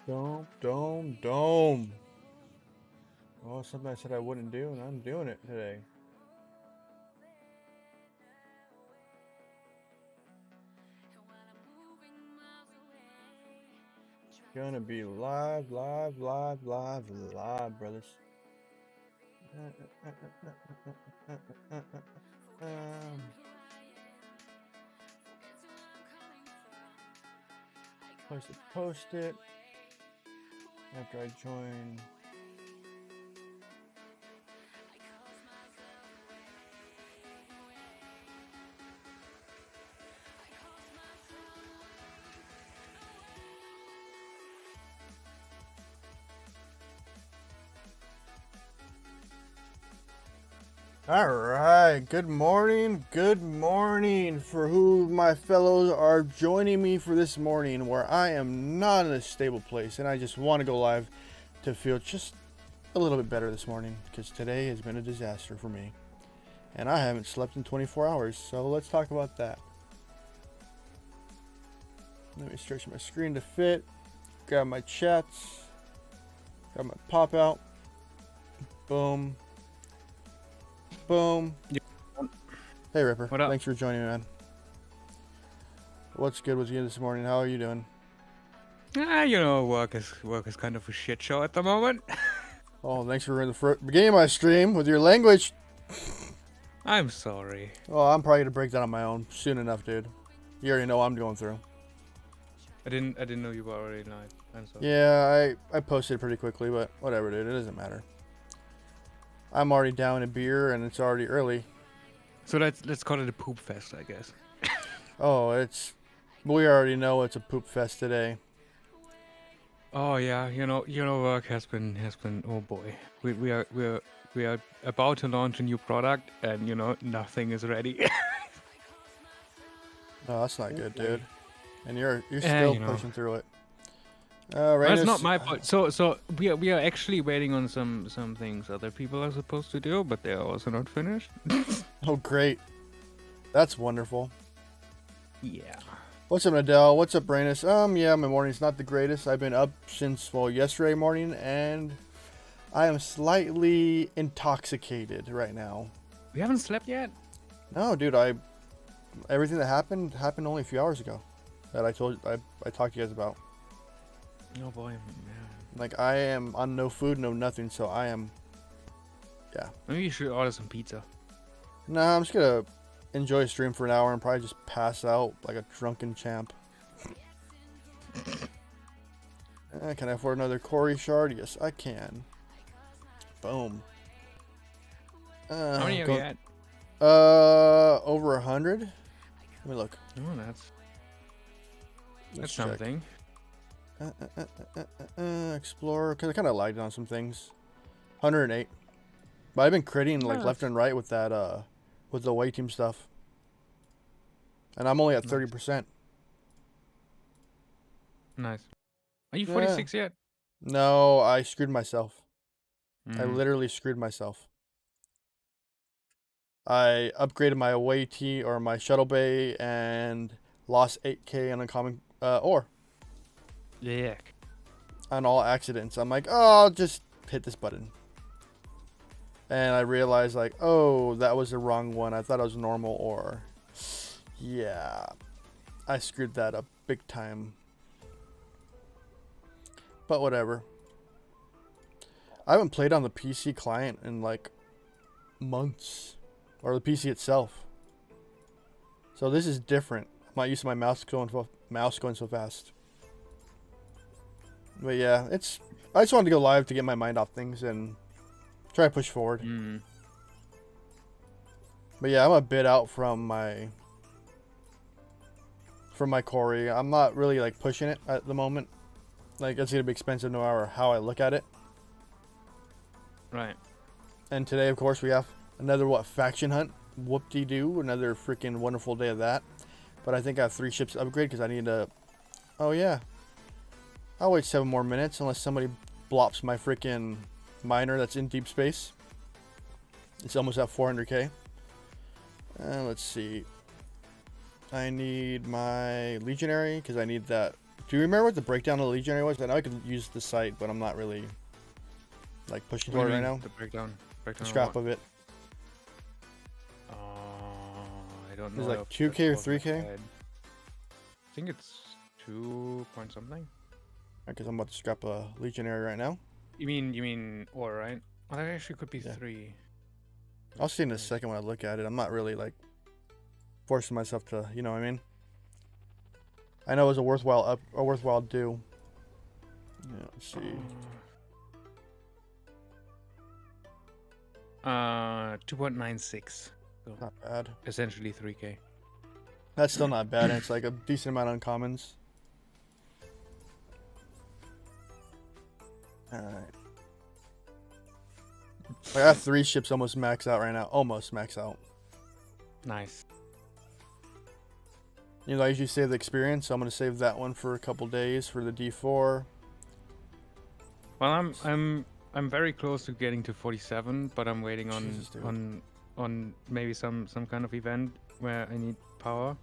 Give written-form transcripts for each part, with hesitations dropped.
Dome. Oh, something I said I wouldn't do, and I'm doing it today. Gonna be live, brothers. Post it after I join. All right, good morning for who my fellows are joining me for this morning where I am not in a stable place and I just want to go live to feel just a little bit better this morning because today has been a disaster for me and I haven't slept in 24 hours, so let's talk about that. Let me stretch my screen to fit, grab my chats, grab my pop out, boom. Boom. Hey Ripper. What up? Thanks for joining me, man. What's good with you this morning? How are you doing? Work is kind of a shit show at the moment. Oh, thanks for the beginning of my stream with your language. I'm sorry. Oh, I'm probably gonna break that on my own soon enough, dude. You already know what I'm going through. I didn't know you were already live. I'm sorry. Yeah, I posted pretty quickly, but whatever, dude. It doesn't matter. I'm already down a beer and it's already early. So let's call it a poop fest, I guess. Oh, we already know it's a poop fest today. Oh yeah, work has been oh boy. We are about to launch a new product and nothing is ready. Oh, that's not good, dude. And you're still pushing through it. That's not my fault. So we are actually waiting on some things other people are supposed to do, but they're also not finished. Oh, great. That's wonderful. Yeah. What's up, Nadell? What's up, Brainus? Yeah, my morning's not the greatest. I've been up since, yesterday morning, and I am slightly intoxicated right now. We haven't slept yet? No, dude, everything that happened only a few hours ago that I talked to you guys about. Oh boy, man. Like, I am on no food, no nothing, so I am, yeah. Maybe you should order some pizza. Nah, I'm just gonna enjoy a stream for an hour and probably just pass out like a drunken champ. Can I afford another Corey shard? Yes, I can. Boom. How many have you had? Over 100. Let me look. Oh, that's something. Explore, because I kind of lagged on some things. 108. But I've been critting like left and right with that, with the away team stuff. And I'm only at 30%. Nice. Are you 46 yet? No, I screwed myself. I literally screwed myself. I upgraded my away tee or my shuttle bay and lost 8k on uncommon ore. Yeah. On all accidents. I'm like, oh, I'll just hit this button. And I realized, like, oh, that was the wrong one. I thought it was normal ore. Yeah. I screwed that up big time. But whatever. I haven't played on the PC client in, like, months. Or the PC itself. So this is different. I'm not used to my mouse going so fast. But yeah, I just wanted to go live to get my mind off things and try to push forward. But yeah, I'm a bit out from my Corey. I'm not really like pushing it at the moment. Like, it's gonna be expensive no matter how I look at it. Right. And today, of course, we have another faction hunt. Whoop-de-doo, another freaking wonderful day of that. But I think I have 3 ships to upgrade because I need to. Oh yeah. I'll wait 7 more minutes unless somebody blops my freaking miner that's in deep space. It's almost at 400k. Let's see. I need my legionary because I need that Do you remember what the breakdown of the legionary was? I know I could use the site, but I'm not really like pushing What do for you it right mean, now. the breakdown. Breakdown of Scrap what? of it. I don't know. Is it like off 2K the or top of my 3K? head. I think it's 2 point something. Because I'm about to scrap a legionary right now. You mean ore, right? Well, that actually could be Yeah. 3. I'll see in a second when I look at it. I'm not really like forcing myself to, you know what I mean? I know it was a worthwhile do. Yeah, let's see. 2.96. So Not bad. essentially 3K. That's still not bad, and it's like a decent amount of uncommons. Alright. I got 3 ships almost max out right now. Almost max out. Nice. You know, I usually save the experience, so I'm gonna save that one for a couple days for the D4. Well, I'm very close to getting to 47, but I'm waiting Jesus, dude. on maybe some kind of event where I need power,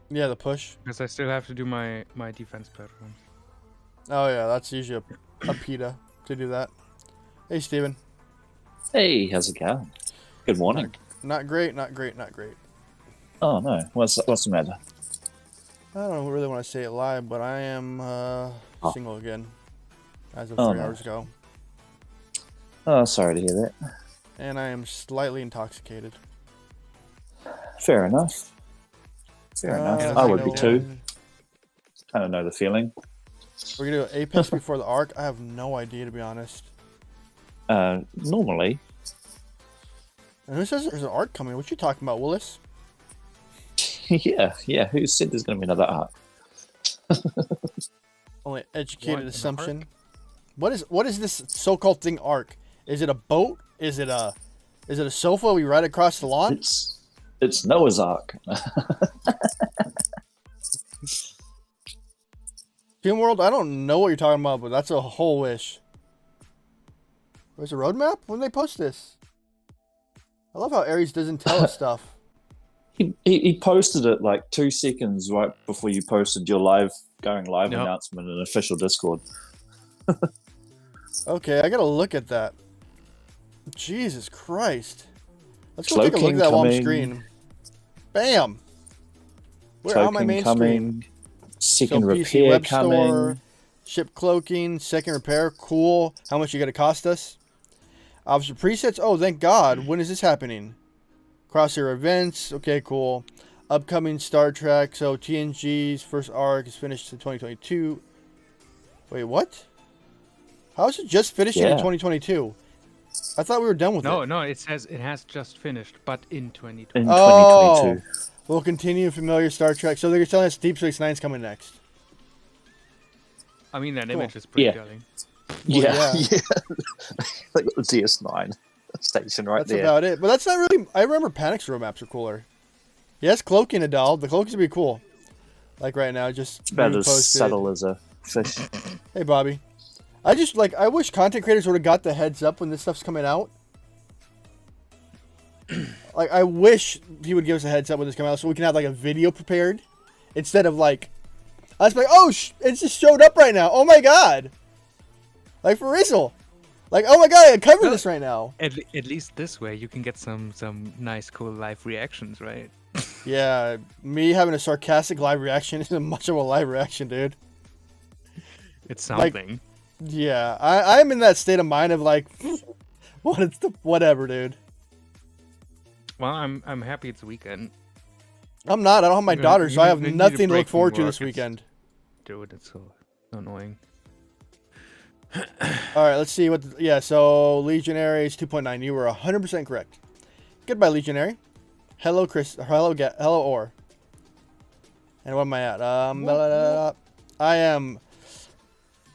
Yeah, the push. because I still have to do my defense platform. Oh yeah, that's usually a PETA to do that. Hey, Steven. Hey, how's it going? Good morning. Not great, not great, not great. Oh no, what's the matter? I don't really want to say it live, but I am single again, as of 3 no. hours ago. Oh, sorry to hear that. And I am slightly intoxicated. Fair enough. Fair enough. as I you would be know, too. Kind of know the feeling. We're gonna do Apex before the arc. I have no idea, to be honest. Normally, And who says there's an arc coming? What you talking about, Willis? yeah. Who said there's going to be another arc? Only educated What, an assumption. What is this so-called thing arc? Is it a boat? Is it a sofa we ride across the lawn? It's Noah's Ark. Team World, I don't know what you're talking about, but that's a whole wish. Where's the roadmap? When did they post this? I love how Ares doesn't tell us stuff. He posted it like 2 seconds right before you posted your going live Yep. announcement in official Discord. Okay, I gotta look at that. Jesus Christ. Let's go take a look Cloaking at that while I'm coming. screen. Bam! We're on my Cloaking main coming. screen. Second So PC repair web coming. store, ship cloaking, second repair, cool. How much you gonna cost us? Officer presets, oh thank God. When is this happening? Crosshair events, okay, cool. Upcoming Star Trek, so TNG's first arc is finished in 2022. Wait, what? How is it just finishing in Yeah. 2022? I thought we were done with it. No, it says it has just finished, but in 2020. In Oh. 2022. We'll continue familiar Star Trek. So they're telling us Deep Space Nine's coming next. I mean, that Cool. image is pretty Yeah. telling. Yeah. yeah. They got the DS9 station right That's there. about it. But that's not really... I remember Panic's roadmaps are cooler. Yes, cloaking Adele. The cloak's would be cool. Like right now, just... It's about being as posted. subtle as a fish. Hey, Bobby. I wish content creators would have got the heads up when this stuff's coming out. Like, I wish he would give us a heads up when this comes out so we can have, like, a video prepared. Instead of, like... Us like, oh, it just showed up right now. Oh, my God. Like, for real. Like, oh, my God, I covered No. this right now. At least this way you can get some nice, cool live reactions, right? Yeah, me having a sarcastic live reaction isn't much of a live reaction, dude. It's Like- something. Yeah, I'm in that state of mind of, like... whatever, dude. Well, I'm happy it's weekend, I'm not. I don't have my You daughter, so I have need a nothing to break look from forward to work. this It's- weekend. dude. It's so annoying. All right, let's see what. Yeah, so Legionaries 2.9. You were 100% correct. Goodbye, Legionary. Hello, Chris. Hello, Or. And what am I at? I am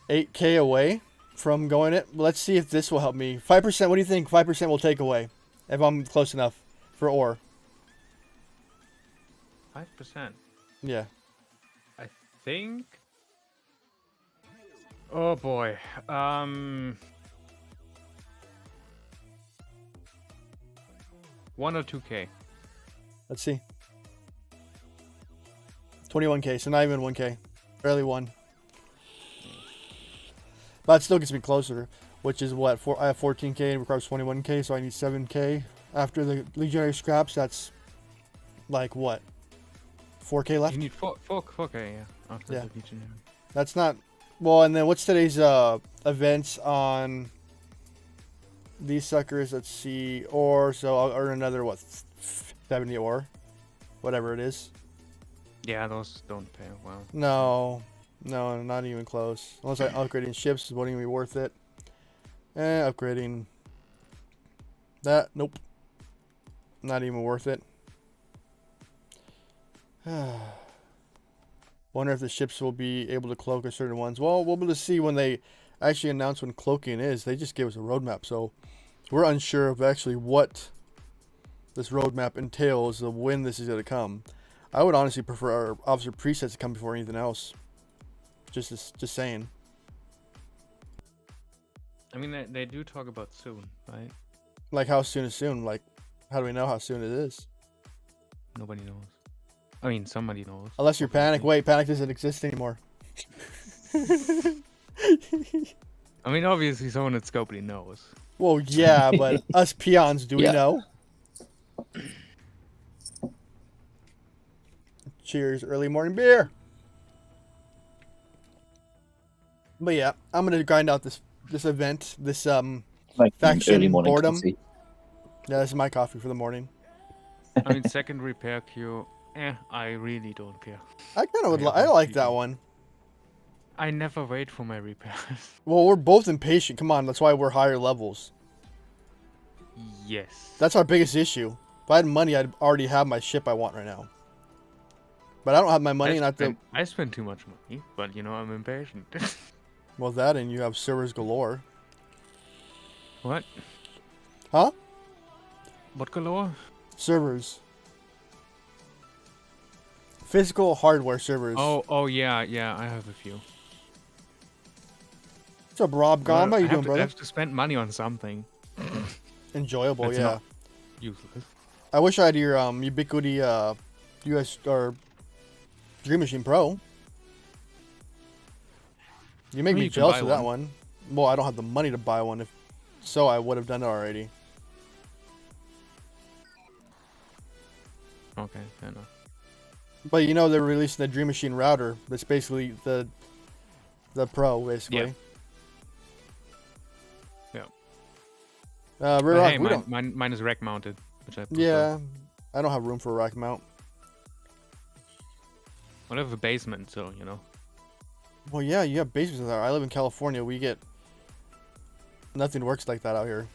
8K away from going it. Let's see if this will help me. 5%. What do you think? 5% will take away if I'm close enough for Or. 5%. Yeah. I think. Oh boy. 1 or 2K. Let's see. 21K. So not even 1K. Barely 1. But it still gets me closer, which is what, I have 14k and it requires 21k, so I need 7k. After the Legionary scraps, that's like what? 4k left? You need 4K, yeah. After Yeah. the Legionary. That's not... Well, and then what's today's events on these suckers? Let's see. Ore, so I'll earn another, what, 70 ore? Whatever it is. Yeah, those don't pay well. No, not even close. Unless upgrading ships won't even be worth it. Upgrading that, nope. Not even worth it. Wonder if the ships will be able to cloak certain ones. Well, we'll be able to see when they actually announce when cloaking is. They just gave us a roadmap, so we're unsure of actually what this roadmap entails of when this is going to come. I would honestly prefer our officer presets to come before anything else. Just saying. I mean, they do talk about soon, right? Like, how soon is soon? Like, how do we know how soon it is? Nobody knows. I mean, somebody knows. Unless you're Panic. Wait, Panic doesn't exist anymore. I mean, obviously someone at Scopely knows. Well, yeah, but us peons, do we Yeah. know? Cheers, early morning beer. But yeah, I'm gonna grind out this event, this Like faction early morning boredom. coffee. Yeah, this is my coffee for the morning. I mean, second repair queue. I really don't care. I kind of would. Yeah, I like that people. one. I never wait for my repairs. Well, we're both impatient. Come on, that's why we're higher levels. Yes. That's our biggest issue. If I had money, I'd already have my ship I want right now. But I don't have my money, and I have to. I spend too much money, but you know, I'm impatient. Well, that and you have servers galore. What? Huh? What galore? Servers. Physical hardware servers. Oh yeah, I have a few. What's up, Rob Gom? How you doing, I brother? have to spend money on something. Enjoyable, That's yeah. not useless. I wish I had your Ubiquity US or Dream Machine Pro. You make Well, me you can jealous buy of that one. one. Well, I don't have the money to buy one. If so, I would have done it already. Okay, fair enough. But you know they're releasing the Dream Machine router. That's basically the Pro, basically. Yeah. Rear But Rock, hey, we don't. mine is rack mounted, which I prefer. Yeah, I don't have room for a rack mount. I have a basement, so you know. Well, yeah, you have basements there. I live in California. We get nothing works like that out here.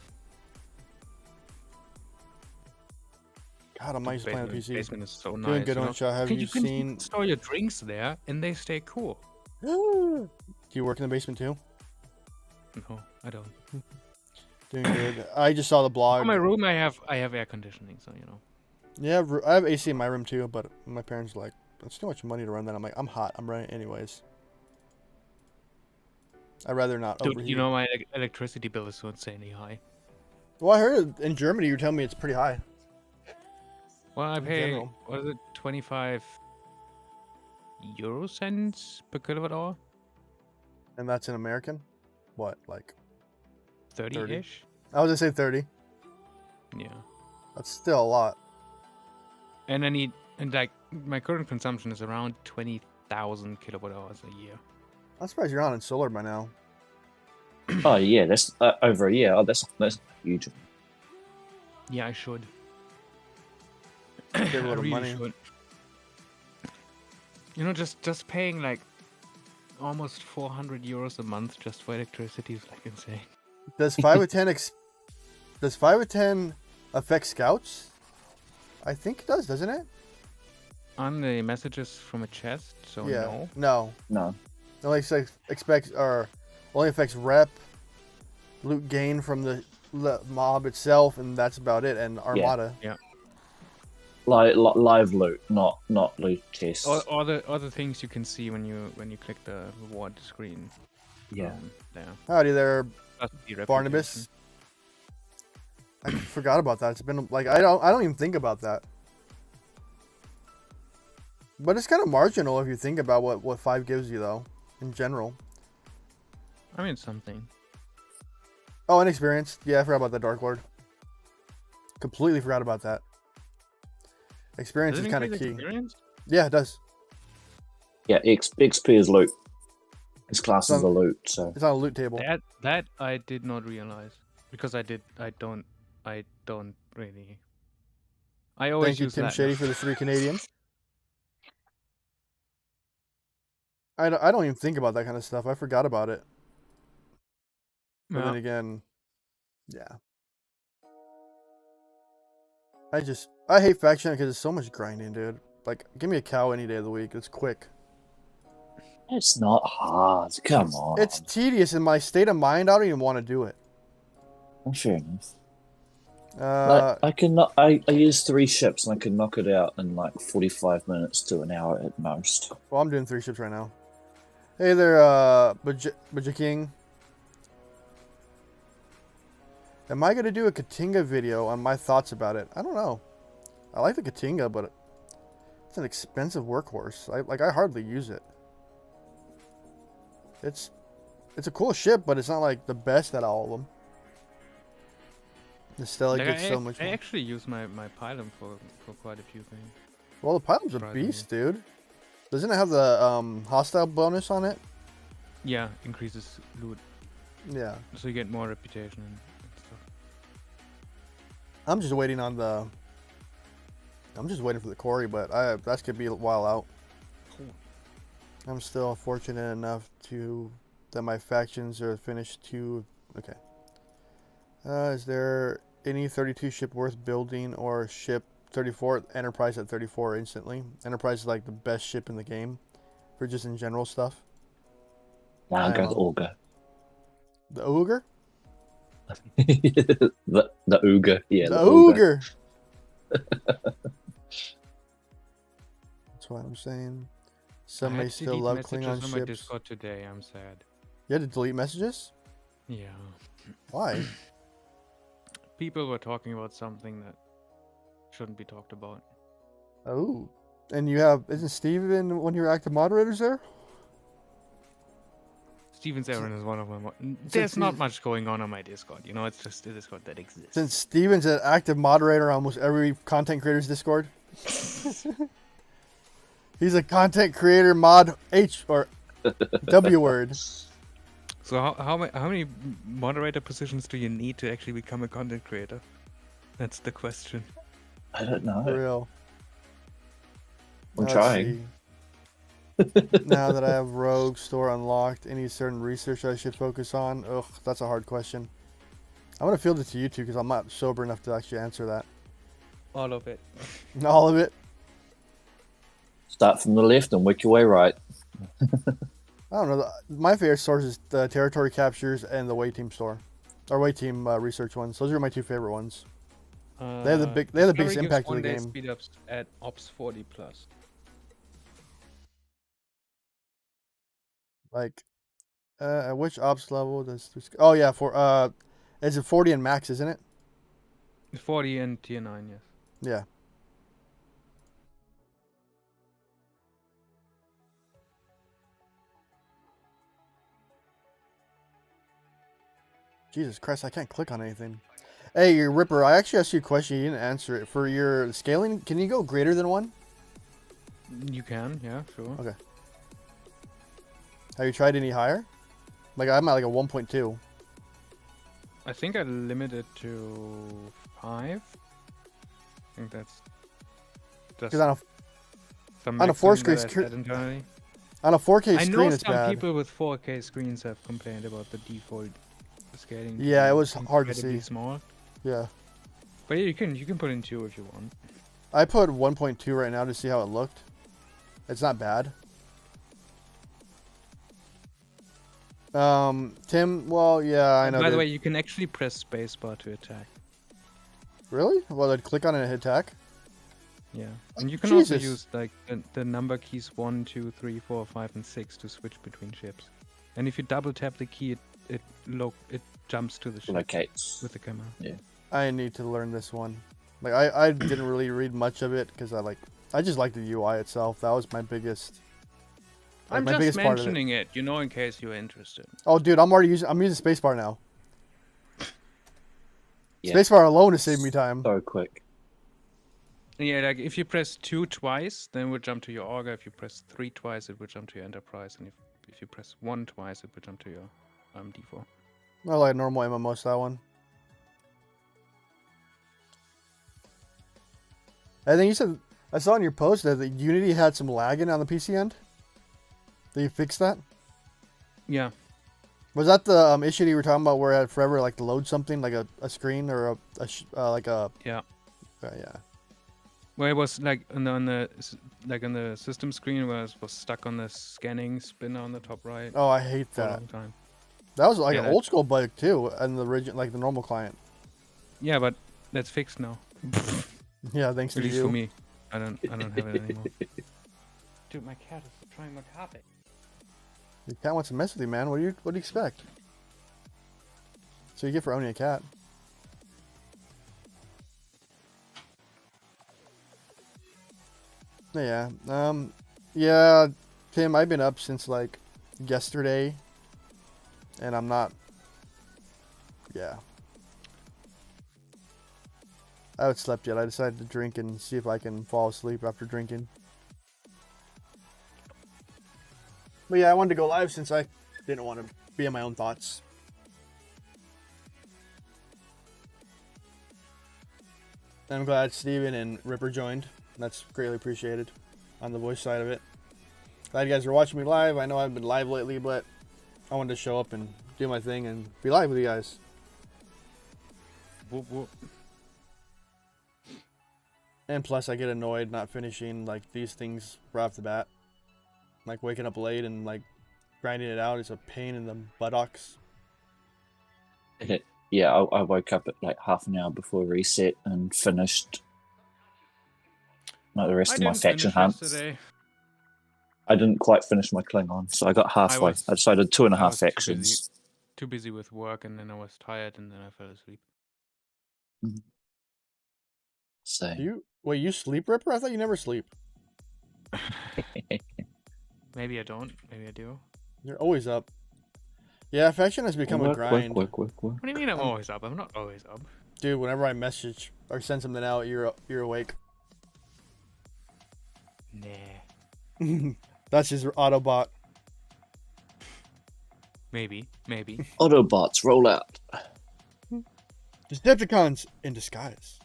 God, I'm nice playing Basement, PC. basement is so nice. Doing good you on know? shot. Have You you can seen? store your drinks there, and they stay cool. Do you work in the basement too? No, I don't. Doing good. I just saw the For blog. my room, I have air conditioning, so you know. Yeah, I have AC in my room too, but my parents are like, it's too much money to run that. I'm like, I'm hot. I'm running it anyways. I'd rather not Dude, overheat. you know my electricity bill is so insanely high. Well, I heard in Germany you're telling me it's pretty high. Well, I In pay general. what is it, 25 euro cents per kilowatt hour, And that's in American? What, like 30-ish. I was gonna say 30. Yeah. That's still a lot. And I need, and like my current consumption is around 20,000 kilowatt hours a year. I'm surprised you're on in solar by now. Oh yeah, that's over a year. Oh, that's huge. Yeah, I should. Get a I little really money. should. You know, just paying like almost 400 euros a month just for electricity is like insane. Does 5 with 10 does 5 with 10 affect scouts? I think it does, doesn't it? On the messages from a chest, so yeah. no. No. No. It only only affects rep, loot gain from the mob itself, and that's about it. And Armada. Yeah. Live loot, not loot chests. All the things you can see when you click the reward screen. Yeah. There. Howdy there, Plus the reputation. Barnabas. I forgot about that. It's been like I don't even think about that. But it's kind of marginal if you think about what 5 gives you though, in general. I mean something. Oh, inexperienced. Yeah, I forgot about the Dark Lord. Completely forgot about that. Experience Does is it kind of increase key. experience? Yeah, it does. Yeah, XP is loot. His class is So- the loot, so It's on a loot table. That I did not realize because I don't really. I always Thank you, use Tim that Shady, now. for the 3 Canadian. I don't even think about that kind of stuff. I forgot about it. But then Yeah. again, yeah. I hate faction because it's so much grinding, dude. Like, give me a cow any day of the week. It's quick. it's not hard. Come on. It's tedious in my state of mind. I don't even want to do it. Oh, fair enough. Uh, I use 3 ships and I can knock it out in like 45 minutes to an hour at most. well, I'm doing 3 ships right now. Hey there, Baja King. Am I gonna do a Katinga video on my thoughts about it? I don't know. I like the Katinga, but it's an expensive workhorse. I hardly use it. It's a cool ship, but it's not like the best out of all of them. The Stella Like, gets so much I more. actually use my pylon for quite a few things. Well, the Pylon's a Surprisingly. beast, dude. Doesn't it have the hostile bonus on it? Yeah, increases loot, Yeah. so you get more reputation and stuff. I'm just waiting on the. I'm just waiting for the Quarry, but that's gonna be a while out. I'm still fortunate enough that my factions are finished to. Okay. Is there any 32 ship worth building or ship 34? Enterprise at 34 instantly. Enterprise is like the best ship in the game for just in general stuff. Now I go know. the Augur. The Ogre? the Augur, yeah. The Ogre! That's what I'm saying. Some I may had to still delete love messages Klingon on my ships. Discord today. I'm sad. You had to delete messages? Yeah. Why? People were talking about something that shouldn't be talked about. Oh. And isn't Steven one of your active moderators there? Steven Aaron is one of my. There's not much going on my Discord. You know, it's just a Discord that exists. Since Steven's an active moderator on almost every content creator's Discord. He's a content creator mod H or W word. So how many moderator positions do you need to actually become a content creator? That's the question. I don't know. For real. I'm Let's trying. see. Now that I have Rogue Store unlocked, any certain research I should focus on? Ugh, that's a hard question. I'm going to field it to you two because I'm not sober enough to actually answer that. All of it. All of it? Start from the left and work your way right. I don't know. My favorite source is the territory captures and the Way Team store. Or Way Team research ones. Those are my 2 favorite ones. They have the biggest Discovery gives impact to the 1 day game. Speed ups at Ops 40 plus. Like, at which ops level does this... Oh, yeah, is it 40 and max, isn't it? 40 and tier 9, yes. Yeah. Jesus Christ, I can't click on anything. Hey, Ripper, I actually asked you a question. You didn't answer it. For your scaling, can you go greater than 1? You can, yeah, sure. Okay. Have you tried any higher? Like, I'm at like a 1.2. I think I limited to 5. I think that's Because on some on a maximum 4K that I set internally. a 4K I screen, know it's some bad. people with 4K screens have complained about the default scaling. Yeah, it being was hard to incredibly see. Small. Yeah. But yeah, you can put in 2 if you want. I put 1.2 right now to see how it looked. It's not bad. Tim, well, yeah, I know. By the dude. way, you can actually press spacebar to attack. Really? Well, I'd click on it and hit attack. Yeah, and you can also Jesus. use like the number keys 1, 2, 3, 4, 5, and 6 to switch between ships. And if you double tap the key, it jumps to the ship Locates. with the camera. Yeah. I need to learn this one. Like, I didn't really read much of it because I just like the UI itself. That was my biggest I'm my just biggest part of it. mentioning it, you know, in case you're interested. Oh, dude, I'm using spacebar now. Yeah. Spacebar alone has saved me time. So quick. Yeah, like if you press 2 twice, then it will jump to your Auger. If you press 3 twice, it will jump to your Enterprise. And if you press 1 twice, it will jump to your D4. I like normal MMO style one. I think you said, I saw in your post that the Unity had some lagging on the PC end. Did you fix that? Yeah. Was that the issue you were talking about where it had forever like to load something like a screen or like a Yeah. yeah. Well, it was like on the system screen where it was stuck on the scanning spinner on the top right Oh, I hate for a that. long time. That was like Yeah, an old school bug too, and the like the normal client. Yeah, but that's fixed now. Yeah, thanks At to least you. for me. I don't have it anymore. Dude, my cat is trying my carpet. Your cat wants to mess with you, man. What do you expect? So you get for owning a cat. Yeah. Yeah, Tim, I've been up since like yesterday, and I'm not. Yeah. I haven't slept yet. I decided to drink and see if I can fall asleep after drinking. But yeah, I wanted to go live since I didn't want to be in my own thoughts. I'm glad Steven and Ripper joined. That's greatly appreciated on the voice side of it. Glad you guys are watching me live. I know I've been live lately, but I wanted to show up and do my thing and be live with you guys. Whoop, whoop. And plus, I get annoyed not finishing like these things right off the bat. Like waking up late and like grinding it out is a pain in the buttocks. Yeah, I woke up at like half an hour before reset and finished like the rest of my faction hunts. Yesterday. I didn't quite finish my Klingon, so I got halfway. I decided 2.5 factions. Too busy with work, and then I was tired, and then I fell asleep. So You sleep, Ripper? I thought you never sleep. Maybe I don't. Maybe I do. You're always up. Yeah, faction has become a grind. Work. What do you mean I'm always up? I'm not always up. Dude, whenever I message or send something out, you're awake. Nah. That's just Autobot. Maybe. Autobots roll out. Decepticons in disguise.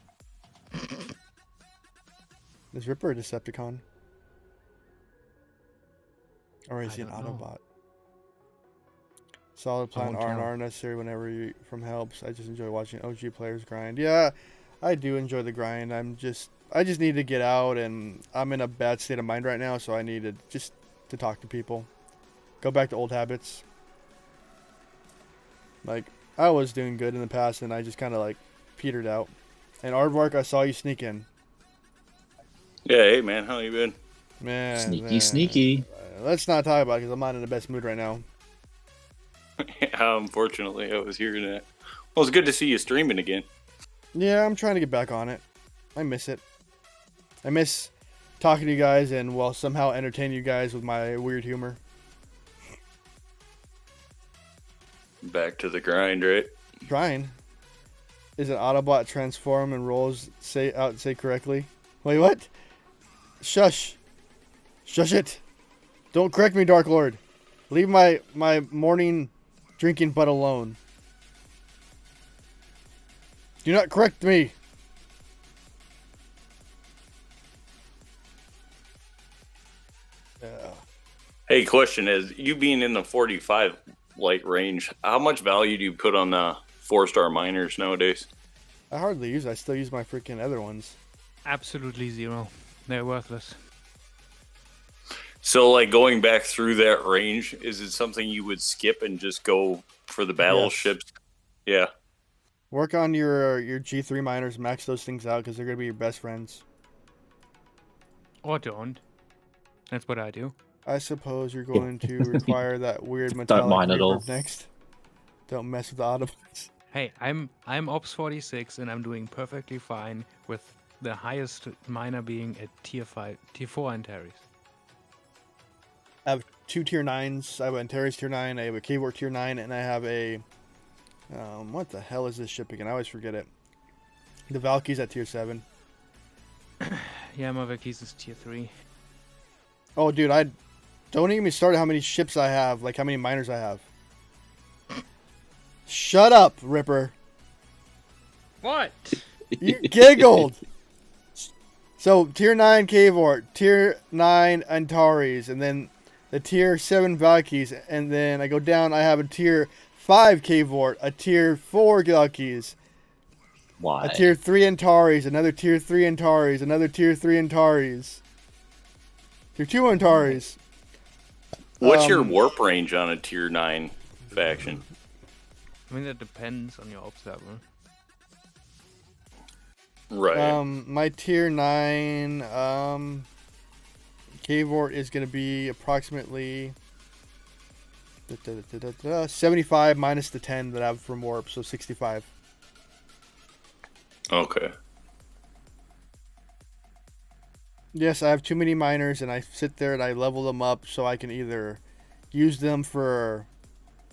Is Ripper a Decepticon? Or is he an Autobot? Solid plan R&R necessary whenever you from helps. I just enjoy watching OG players grind. Yeah, I do enjoy the grind. I just need to get out, and I'm in a bad state of mind right now, so I need to talk to people. Go back to old habits. Like, I was doing good in the past, and I just kind of like petered out. And Aardvark, I saw you sneak in. Yeah, hey man, how you been? Man, Sneaky. Let's not talk about it because I'm not in the best mood right now. Unfortunately, I was hearing that. Well, it's good to see you streaming again. Yeah, I'm trying to get back on it. I miss it. I miss talking to you guys and, well, somehow entertain you guys with my weird humor. Back to the grind, right? Trying. Is an Autobot transform and rolls say correctly? Wait, what? Shush. Shush it. Don't correct me, Dark Lord. Leave my morning drinking butt alone. Do not correct me. Hey, question is, you being in the 45 light range, how much value do you put on the 4-star miners nowadays? I hardly use it. I still use my freaking other ones. Absolutely zero. They're worthless. So, like, going back through that range, is it something you would skip and just go for the battleships? Yeah. Work on your G3 miners, max those things out because they're going to be your best friends. Or don't. That's what I do. I suppose you're going to require that weird metallic mine at all. reverb next. Don't mess with the Autobots. Hey, I'm Ops 46 and I'm doing perfectly fine with the highest miner being at tier 4 Antares. 2 tier 9s. I have an Antares tier 9, I have a Cavort tier 9, and I have a... what the hell is this ship again? I always forget it. The Valky's at tier 7. Yeah, my Valkyries is tier 3. Oh, dude, I... Don't even start how many ships I have, like how many miners I have. Shut up, Ripper. What? You giggled. So, tier 9 Cavort, tier 9 Antares, and then the tier 7 Valkyries, and then I go down, I have a tier 5 Cavort, a tier 4 Valkyries, Why? a tier 3 Antares, another tier 3 Antares, another tier 3 Antares, tier 2 Antares. What's your warp range on a tier 9 faction? I mean, that depends on your ops level. Right. My tier 9 Cavort is going to be approximately 75 minus the 10 that I have from warp, so 65. Okay. Yes, I have too many miners, and I sit there and I level them up so I can either use them for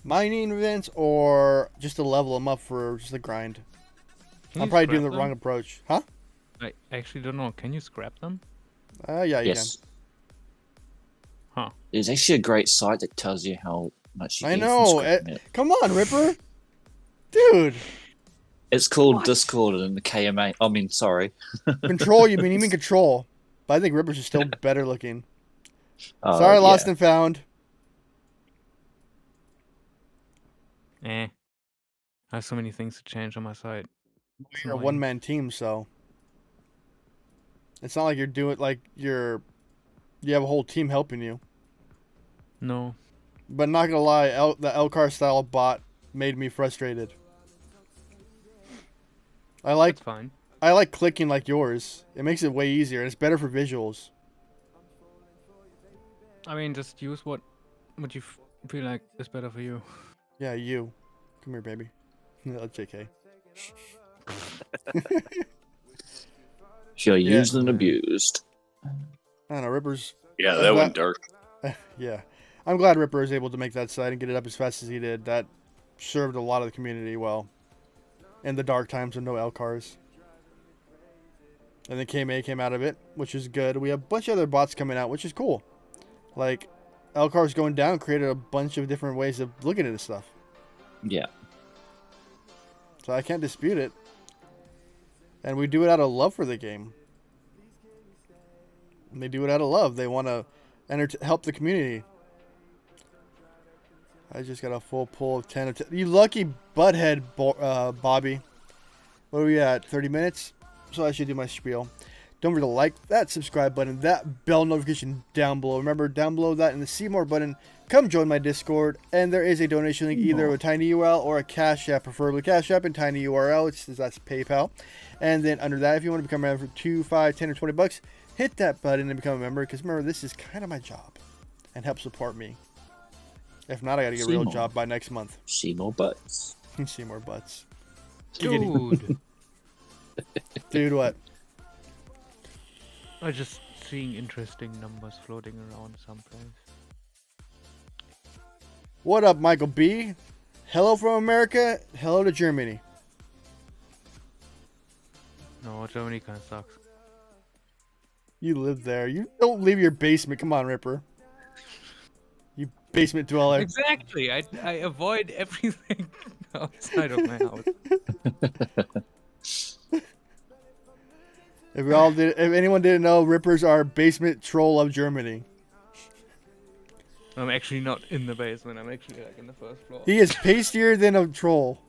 mining events or just to level them up for just a grind. Can I'm you probably scrap doing the them? wrong approach. Huh? I actually don't know. Can you scrap them? Yeah, you Yes. Huh. There's actually a great site that tells you how much you I get from know. scrapping it. Come on, Ripper. Dude. It's called Discord and the KMA. I mean, sorry. Control, you mean control. But I think Rippers is still better looking. Oh, Sorry, yeah. lost and found. I have so many things to change on my site. It's You're a annoying. one-man team, so it's not like you're doing like you have a whole team helping you. No. But not gonna lie, the Elcar style bot made me frustrated. That's fine. I like clicking like yours. It makes it way easier, and it's better for visuals. I mean, just use what you feel like is better for you. Yeah, you. Come here, baby. No, JK. If you're Yeah. used and abused. I don't know, Ripper's... Yeah, I'm that glad- went dark. Yeah. I'm glad Ripper was able to make that site and get it up as fast as he did. That served a lot of the community well. In the dark times with no Elcars. And then KMA came out of it, which is good. We have a bunch of other bots coming out, which is cool. Like, Elcars going down created a bunch of different ways of looking at this stuff. Yeah. So I can't dispute it. And we do it out of love for the game. And they do it out of love. They want to help the community. I just got a full pull of 10 of 10. You lucky butthead, Bobby. What are we at? 30 minutes? So I should do my spiel. Don't forget to like that subscribe button, that bell notification down below. Remember, down below that in the see more button, come join my Discord. And there is a donation link, either a tiny URL or a Cashapp, preferably Cashapp and tiny URL. That's PayPal. And then under that, if you want to become a member for 2, 5, 10, or 20 bucks, hit that button and become a member. Because remember, this is kind of my job and help support me. If not, I got to get a real job by next month. See more butts. See more butts. Dude. Dude, what? I'm just seeing interesting numbers floating around someplace. What up, Michael B? Hello from America. Hello to Germany. No, Germany kind of sucks. You live there. You don't leave your basement. Come on, Ripper. You basement dweller. Exactly. I avoid everything outside of my house. If anyone didn't know, Rippers are basement troll of Germany. I'm actually not in the basement. I'm actually like in the first floor. He is pastier than a troll.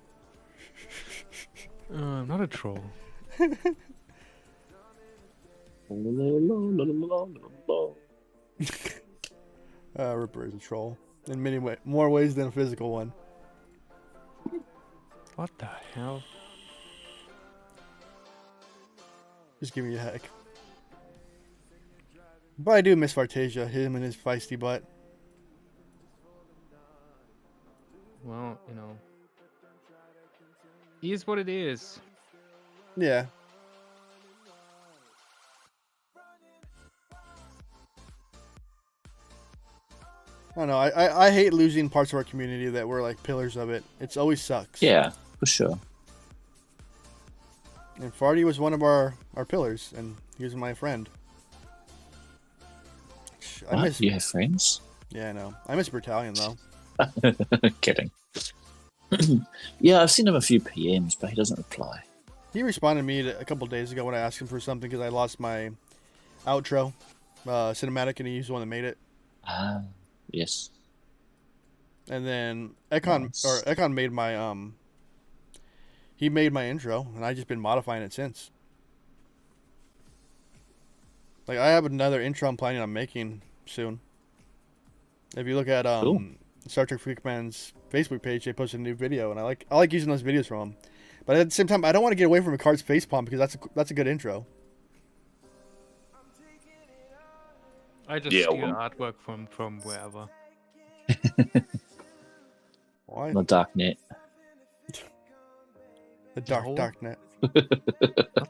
I'm not a troll. Ripper is a troll in many more ways than a physical one. What the hell? Just give me a heck. But I do miss Fartasia, him and his feisty butt. Well, you know. It is what it is. Yeah. I don't know. I hate losing parts of our community that were like pillars of it. It's always sucks. Yeah, for sure. And Farty was one of our pillars, and he was my friend. I What? miss. You have friends? Yeah, I know. I miss Battalion though. Kidding. Yeah, I've sent him a few PMs, but he doesn't reply. He responded to me a couple days ago when I asked him for something because I lost my outro cinematic, and he's the one that made it. Ah, yes. And then Ekon made my he made my intro, and I just been modifying it since. Like I have another intro I'm planning on making soon. If you look at Cool. Star Trek Freakman's Facebook page, they posted a new video, and I like using those videos from him. But at the same time, I don't want to get away from a card's facepalm because that's a good intro. I just Yeah, steal well- artwork from wherever. Why? The dark net. The dark No. dark net. Not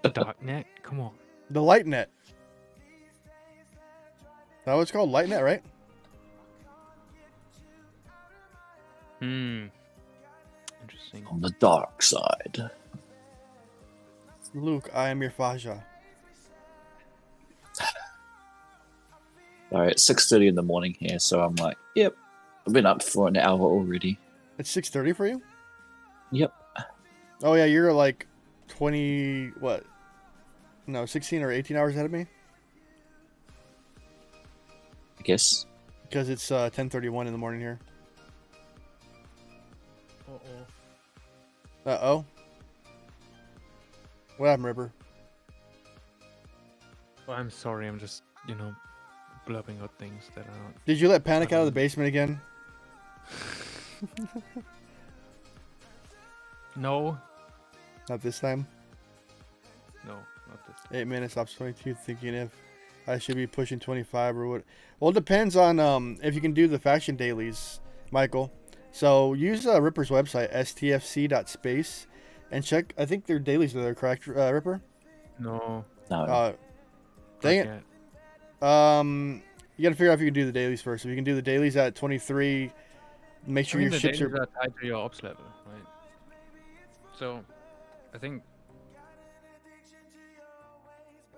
the darknet. Come on. The light net. That what it's called? Light net, right? Interesting. On the dark side. Luke, I am your Faja. Alright, 6:30 in the morning here, so I'm like, yep. I've been up for an hour already. It's 6:30 for you? Yep. Oh yeah, you're like 20 what? No, 16 or 18 hours ahead of me I guess. because it's 10:31 in the morning here. Uh-oh. Uh-oh. What happened, Ripper? Oh, I'm sorry. I'm just, blubbing out things that are not. Did you let Panic out of the basement again? No. Not this time. No, not this. 8 minutes, ops 22, thinking if I should be pushing 25 or what. Well, it depends on if you can do the faction dailies, Michael. So use Ripper's website, stfc.space, and check. I think their dailies are there, correct, Ripper? No. No. Dang it. not yet. You gotta figure out if you can do the dailies first. If you can do the dailies at 23, make sure I mean, your the ships dailies are. are tied to your ops level, right? So, I think.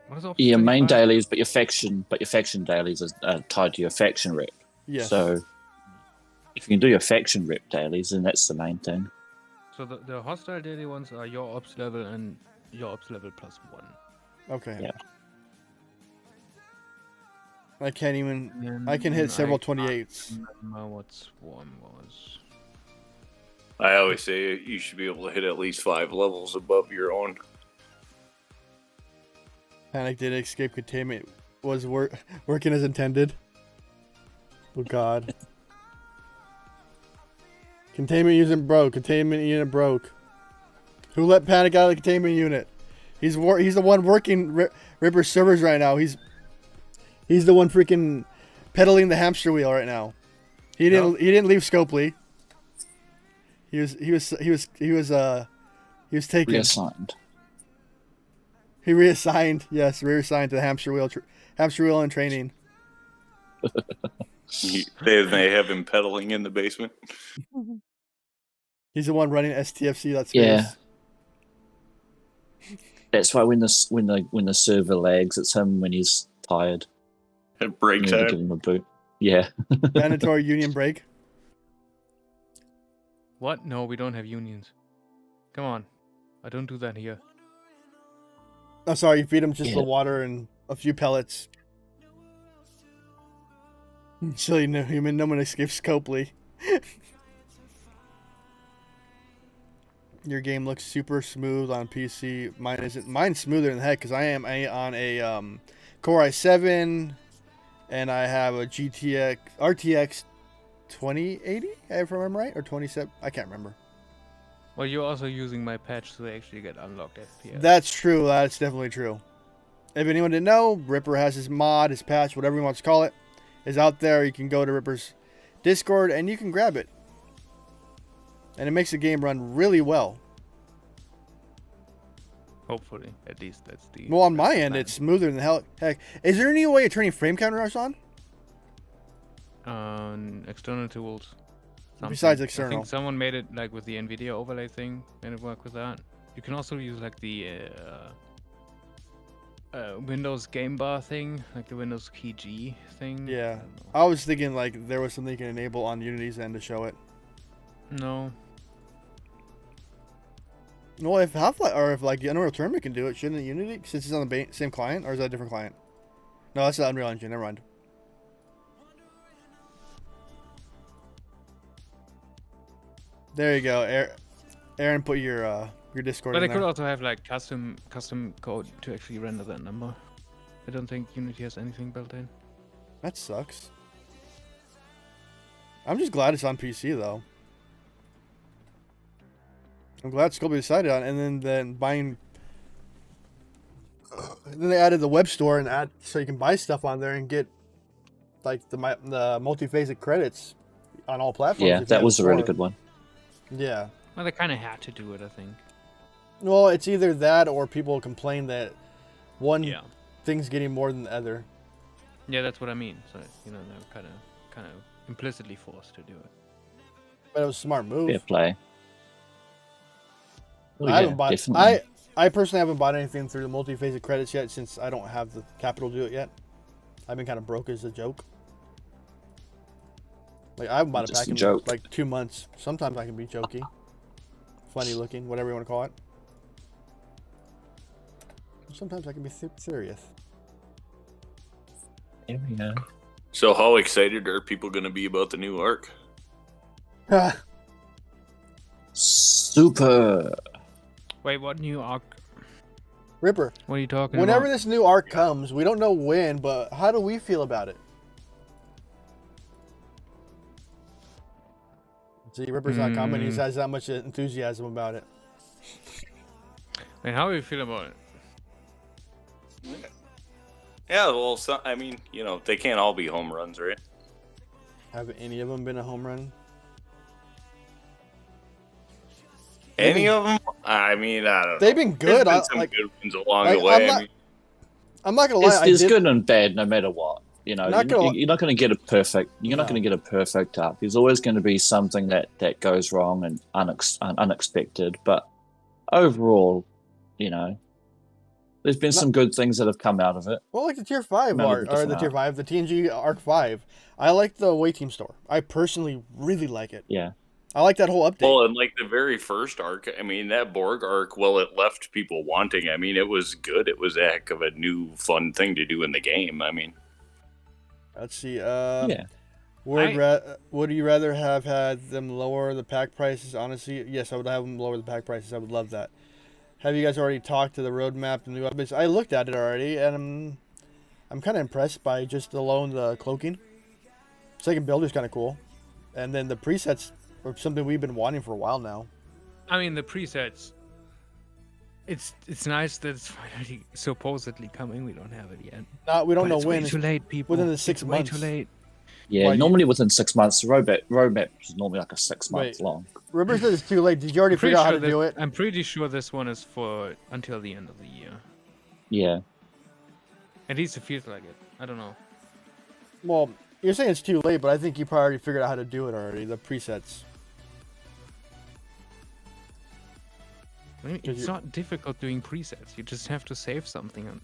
What is ops Yeah, main 25? dailies, but your faction dailies are tied to your faction rep. Yes. So if you can do your faction rep dailies, then that's the main thing. So the hostile daily ones are your ops level and your ops level plus 1. Okay. Yeah. I can't even. And I can hit several can't 28s. remember what Swarm was. I always say you should be able to hit at least 5 levels above your own. Panic did escape containment. Was working as intended. Oh God. Containment unit broke. Containment unit broke. Who let Panic out of the containment unit? He's the one working Ripper servers right now. He's the one freaking pedaling the hamster wheel right now. He didn't leave Scopely. He was taken. Reassigned. He reassigned. Yes, reassigned to the hamster wheel and training. They have him pedaling in the basement. He's the one running STFC. That's Yeah. That's why when the server lags, it's him when he's tired. At break You need to give time. him a boot. Yeah. mandatory union break. What? No, we don't have unions. Come on. I don't do that here. I'm sorry, you feed him just Yeah. the water and a few pellets. Silly no human, no one escapes Copley. Your game looks super smooth on PC. Mine isn't. Mine's smoother than heck because I am on a Core i7, and I have a RTX 2080, if I remember right, or 27. I can't remember. Well, you're also using my patch, so they actually get unlocked FPS. That's true. That's definitely true. If anyone didn't know, Ripper has his mod, his patch, whatever he wants to call it, is out there. You can go to Ripper's Discord and you can grab it. And it makes the game run really well. Hopefully, at least that's the. Well, on that's my the end, plan. it's smoother than heck. Is there any way of turning frame counters on? external tools. Besides I external. think someone made it like with the NVIDIA overlay thing, made it work with that. You can also use like the Windows game bar thing, like the Windows key G thing. Yeah. I don't know. I was thinking like there was something you can enable on Unity's end to show it. No. Well, if Half-Life or if like Unreal Tournament can do it, shouldn't Unity since it's on the same client, or is that a different client? No, that's the Unreal Engine. Never mind. There you go, Aaron. Put your Discord. But in they could there. also have like custom code to actually render that number. I don't think Unity has anything built in. That sucks. I'm just glad it's on PC though. I'm glad Scopely decided on it, and then buying. Then they added the web store and add so you can buy stuff on there and get like the multi-phasic credits on all platforms. Yeah, if you that have was it a really for. good one. Yeah. Well, they kind of had to do it, I think. Well, it's either that or people complain that one Yeah. thing's getting more than the other. Yeah, that's what I mean. So they're kind of implicitly forced to do it. But it was a smart move. Fair play. Oh, I haven't bought. definitely. I personally haven't bought anything through the multi-phasic credits yet since I don't have the capital to do it yet. I've been kind of broke as a joke. Like I haven't bought a Just pack a in joke. like 2 months. Sometimes I can be jokey, funny looking, whatever you want to call it. Sometimes I can be serious. Here we go. So how excited are people going to be about the new arc? Super. Wait, what new arc? Ripper. What are you talking Whenever about? this new arc comes, we don't know when, but how do we feel about it? See, Ripper's not commenting. He has that much enthusiasm about it. And how do you feel about it? Yeah, well, I mean, they can't all be home runs, right? Have any of them been a home run? Any of them? I mean, I don't know. They've been good. There's been some good ones along like, the way. I'm not gonna lie. There's good and bad no matter what. You're not going to get a perfect. You're not going to get a perfect arc. There's always going to be something that goes wrong and unexpected. But overall, there's been some good things that have come out of it. Well, like the Tier 5 None of arc, the or the Tier 5, the TNG Arc 5. I like the Away Team store. I personally really like it. Yeah. I like that whole update. Well, and like the very first arc, I mean, that Borg arc, well, it left people wanting. I mean, it was good. It was a heck of a new, fun thing to do in the game. I mean, let's see. Yeah. Would you rather have had them lower the pack prices? Honestly, yes, I would have them lower the pack prices. I would love that. Have you guys already talked to the roadmap and new updates? I looked at it already, and I'm kind of impressed by just alone the cloaking. Second builder's kind of cool, and then the presets are something we've been wanting for a while now. I mean, the presets. It's nice that it's finally supposedly coming. We don't have it yet. We don't know it's when. Way too late, people. Within the 6 It's months. Way too late. Yeah, Why normally within 6 months. The roadmap is normally like a 6 month long. Ripper says it's too late. Did you already figure out how to do it? I'm pretty sure this one is for until the end of the year. Yeah. At least it feels like it. I don't know. Well, you're saying it's too late, but I think you probably already figured out how to do it already. The presets. I mean, it's not difficult doing presets. You just have to save something.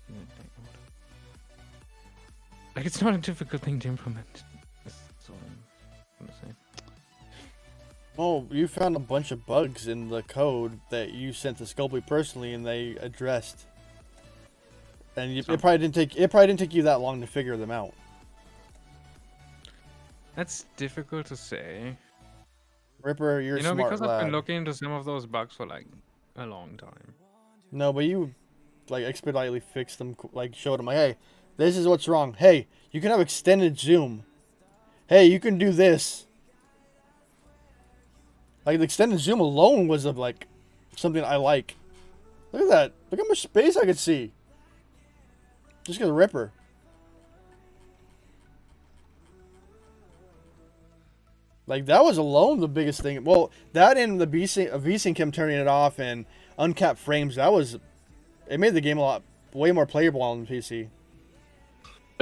Like, it's not a difficult thing to implement. That's all I'm gonna say. Oh, you found a bunch of bugs in the code that you sent to Scopely personally, and they addressed. And it probably didn't take you that long to figure them out. That's difficult to say. Ripper, you're a smart because lad. I've been looking into some of those bugs for like a long time. No, but you like expeditiously fixed them. Like showed them, like, hey, this is what's wrong. Hey, you can have extended zoom. Hey, you can do this. Like the extended zoom alone was like something I like. Look at that. Look how much space I could see. Just get a Ripper. Like that was alone the biggest thing. Well, that and the VSync him turning it off and uncapped frames. It made the game way more playable on the PC.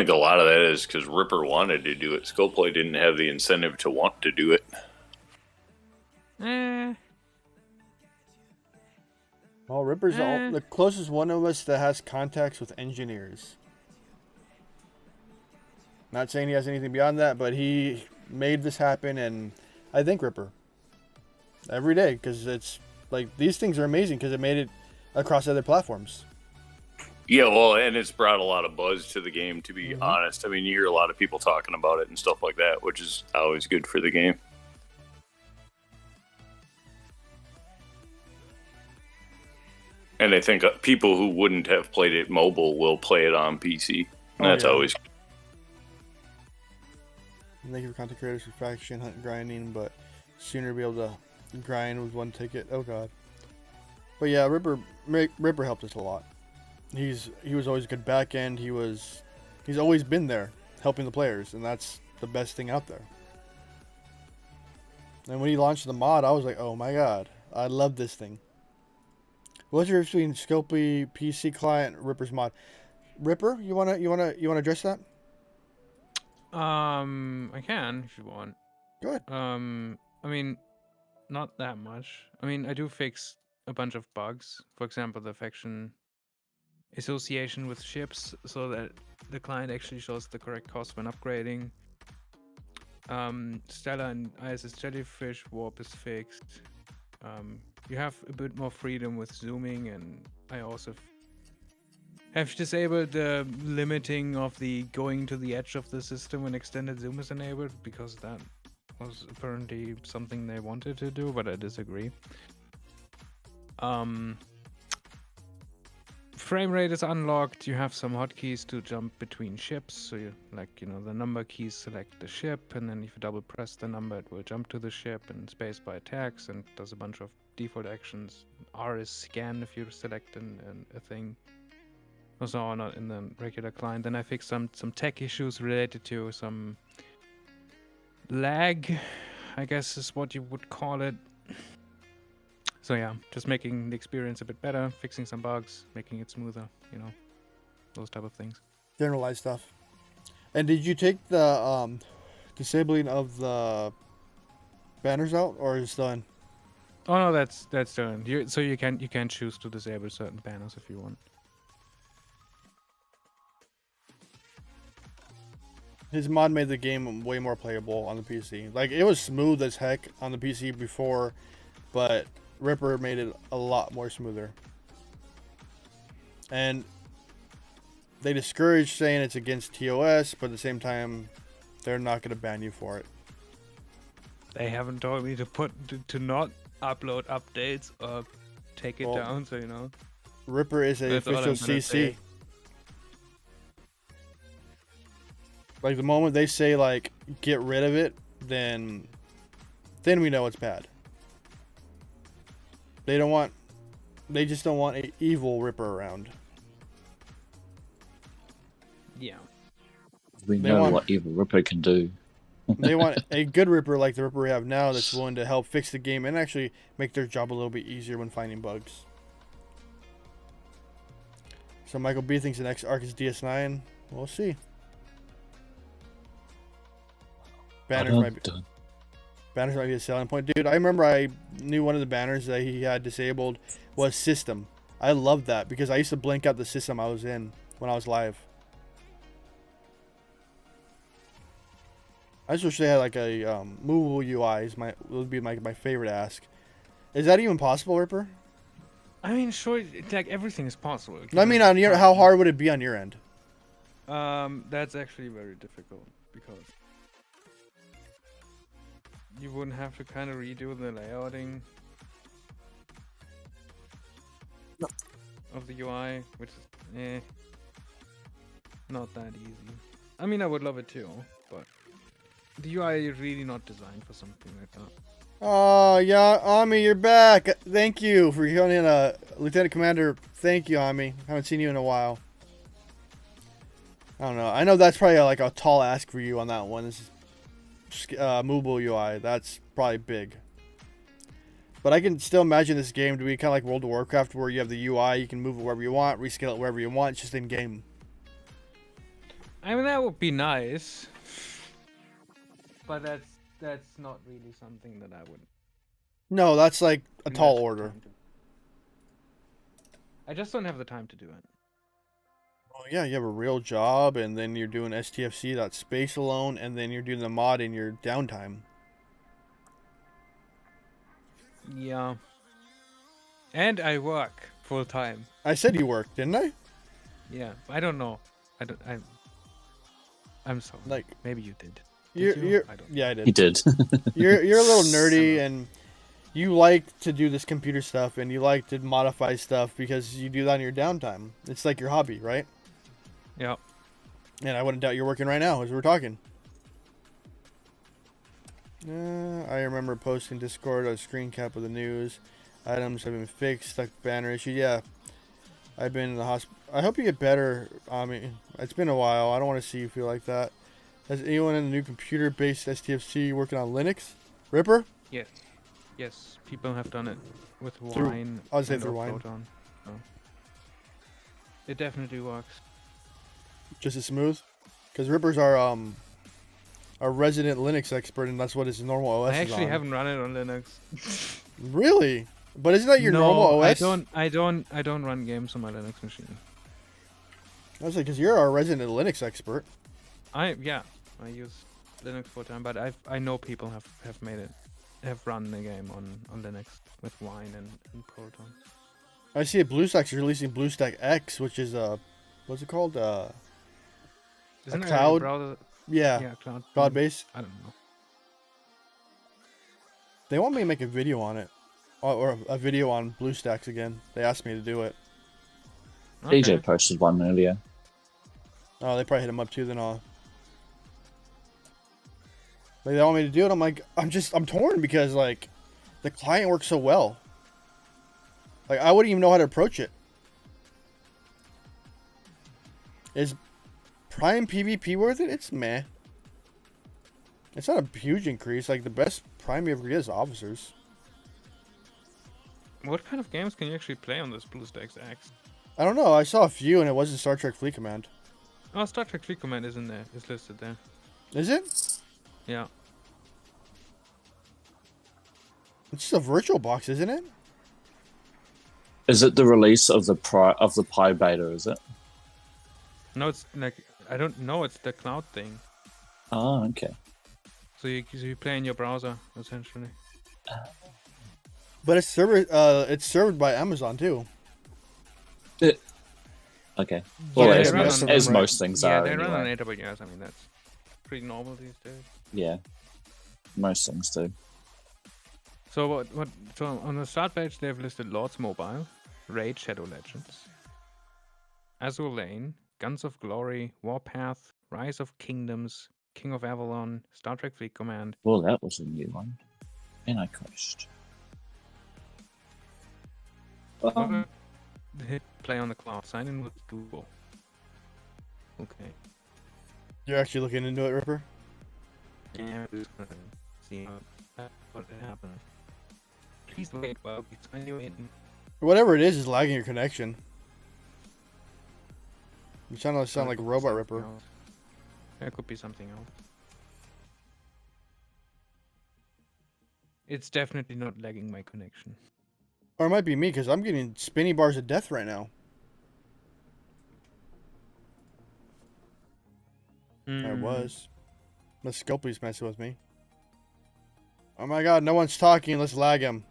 think a lot of that is because Ripper wanted to do it. Skullplay didn't have the incentive to want to do it. Well, Ripper's the closest one of us that has contacts with engineers. Not saying he has anything beyond that, but he made this happen, and I thank Ripper every day, because it's like, these things are amazing because it made it across other platforms. Yeah, well, and it's brought a lot of buzz to the game, to be honest. I mean, you hear a lot of people talking about it and stuff like that, which is always good for the game. And I think people who wouldn't have played it mobile will play it on PC. And that's always good. Thank you for content creators for faction hunt grinding, but sooner be able to grind with one ticket. Oh god. But yeah, Ripper helped us a lot. He was always a good back end. He's always been there helping the players, and that's the best thing out there. And when he launched the mod, I was like, oh my god, I love this thing. What's your difference between Scopely PC client, Ripper's mod? Ripper, you wanna address that? I can if you want. Go ahead. I mean, not that much. I mean, I do fix a bunch of bugs. For example, the faction association with ships, so that the client actually shows the correct cost when upgrading. Stella and ISS Jellyfish warp is fixed. You have a bit more freedom with zooming, and I also have disabled the limiting of the going to the edge of the system when extended zoom is enabled, because that was apparently something they wanted to do, but I disagree. Frame rate is unlocked. You have some hotkeys to jump between ships, so you, the number keys select the ship, and then if you double press the number, it will jump to the ship, and space by attacks, and does a bunch of default actions. R is scan if you select a thing. Those are not in the regular client. Then I fixed some tech issues related to some lag, I guess is what you would call it. So yeah, just making the experience a bit better, fixing some bugs, making it smoother, those type of things. Generalized stuff. And did you take the disabling of the banners out, or is it done? Oh no, that's done. So you can choose to disable certain banners if you want. His mod made the game way more playable on the PC. Like, it was smooth as heck on the PC before, but Ripper made it a lot more smoother. And they discourage saying it's against TOS, but at the same time, they're not going to ban you for it. They haven't told me to not upload updates or take it down, so Ripper is an official CC. Like, the moment they say, like, get rid of it, then we know it's bad. They just don't want an evil Ripper around. Yeah. We know what evil Ripper can do. They want a good Ripper like the Ripper we have now, that's willing to help fix the game and actually make their job a little bit easier when finding bugs. So Michael B thinks the next arc is DS9. We'll see. Banners might be a selling point. Dude, I remember I knew one of the banners that he had disabled was system. I loved that because I used to blink out the system I was in when I was live. I just wish they had like a movable UI. Would be my favorite ask. Is that even possible, Ripper? I mean, sure, like everything is possible. No, I mean, on your, how hard would it be on your end? That's actually very difficult because you wouldn't have to kind of redo the layouting of the UI, which is not that easy. I mean, I would love it too, but the UI is really not designed for something like that. Oh, yeah, Ami, you're back. Thank you for coming in, Lieutenant Commander. Thank you, Ami. Haven't seen you in a while. I don't know. I know that's probably like a tall ask for you on that one. This is movable UI. That's probably big. But I can still imagine this game to be kind of like World of Warcraft, where you have the UI, you can move it wherever you want, rescale it wherever you want. It's just in game. I mean, that would be nice. But that's not really something that I would. No, that's like a tall invest the order. time to. I just don't have the time to do it. Well, yeah, you have a real job, and then you're doing STFC.space alone, and then you're doing the mod in your downtime. Yeah. And I work full time. I said you work, didn't I? Yeah. I don't know. I'm sorry. Like, Maybe you did. you're I don't. yeah, I did. He did. You're a little nerdy, and you like to do this computer stuff, and you like to modify stuff because you do that in your downtime. It's like your hobby, right? Yeah. And I wouldn't doubt you're working right now as we're talking. I remember posting Discord a screen cap of the news. Items have been fixed, like banner issue. Yeah, I've been in the hospital. I hope you get better. I mean, it's been a while. I don't want to see you feel like that. Has anyone in the new computer-based STFC working on Linux? Ripper? Yes. Yes. People have done it with Through- Wine. I would say and through or Wine. Proton. So. It definitely works. Just as smooth? Because Ripper's our resident Linux expert, and that's what his normal OS I is actually on. haven't run it on Linux. Really? But isn't that your no, normal OS? I don't run games on my Linux machine. I was like, because you're our resident Linux expert. I use Linux full time, but I know people have run the game on Linux with Wine and Proton. I see BlueStack's releasing BlueStack X, which is what's it called? Isn't it cloud? a browser? Yeah, Yeah, cloud. cloud based. I don't know. They want me to make a video on it, or a video on BlueStacks again. They asked me to do it. Okay. DJ posted one earlier. Oh, they probably hit him up too. Then I'll. Like, they want me to do it. I'm like, I'm torn because like, the client works so well. Like, I wouldn't even know how to approach it. Is Prime PvP worth it? It's meh. It's not a huge increase. Like, the best Prime you ever get is Officers. What kind of games can you actually play on this BlueStacks X? I don't know. I saw a few and it wasn't Star Trek Fleet Command. Oh, Star Trek Fleet Command is in there. It's listed there. Is it? Yeah. It's just a virtual box, isn't it? Is it the release of the Pi beta? Is it? No, it's like I don't know. It's the cloud thing. Oh, okay. So you play in your browser essentially. But it's served by Amazon too. Okay. Yeah, Well, they as, run most, on- as most things Yeah, are. they run on Anyway. AWS. I mean, that's pretty normal these days. Yeah. Most things do. So what? So on the start page, they've listed Lords Mobile, Raid Shadow Legends, Azure Lane, Guns of Glory, Warpath, Rise of Kingdoms, King of Avalon, Star Trek Fleet Command. Well, that was a new one. And I crashed. Hit play on the cloud. Sign in with Google. Okay. You're actually looking into it, Ripper? Yeah, I'm just gonna see what happens. Please wait while we sign you in. Whatever it is lagging your connection. You sound like a Could be robot something Ripper. else. There could be something else. It's definitely not lagging my connection. Or it might be me because I'm getting spinny bars of death right now. I was. The Scopely's messing with me. Oh my god, no one's talking. Let's lag him.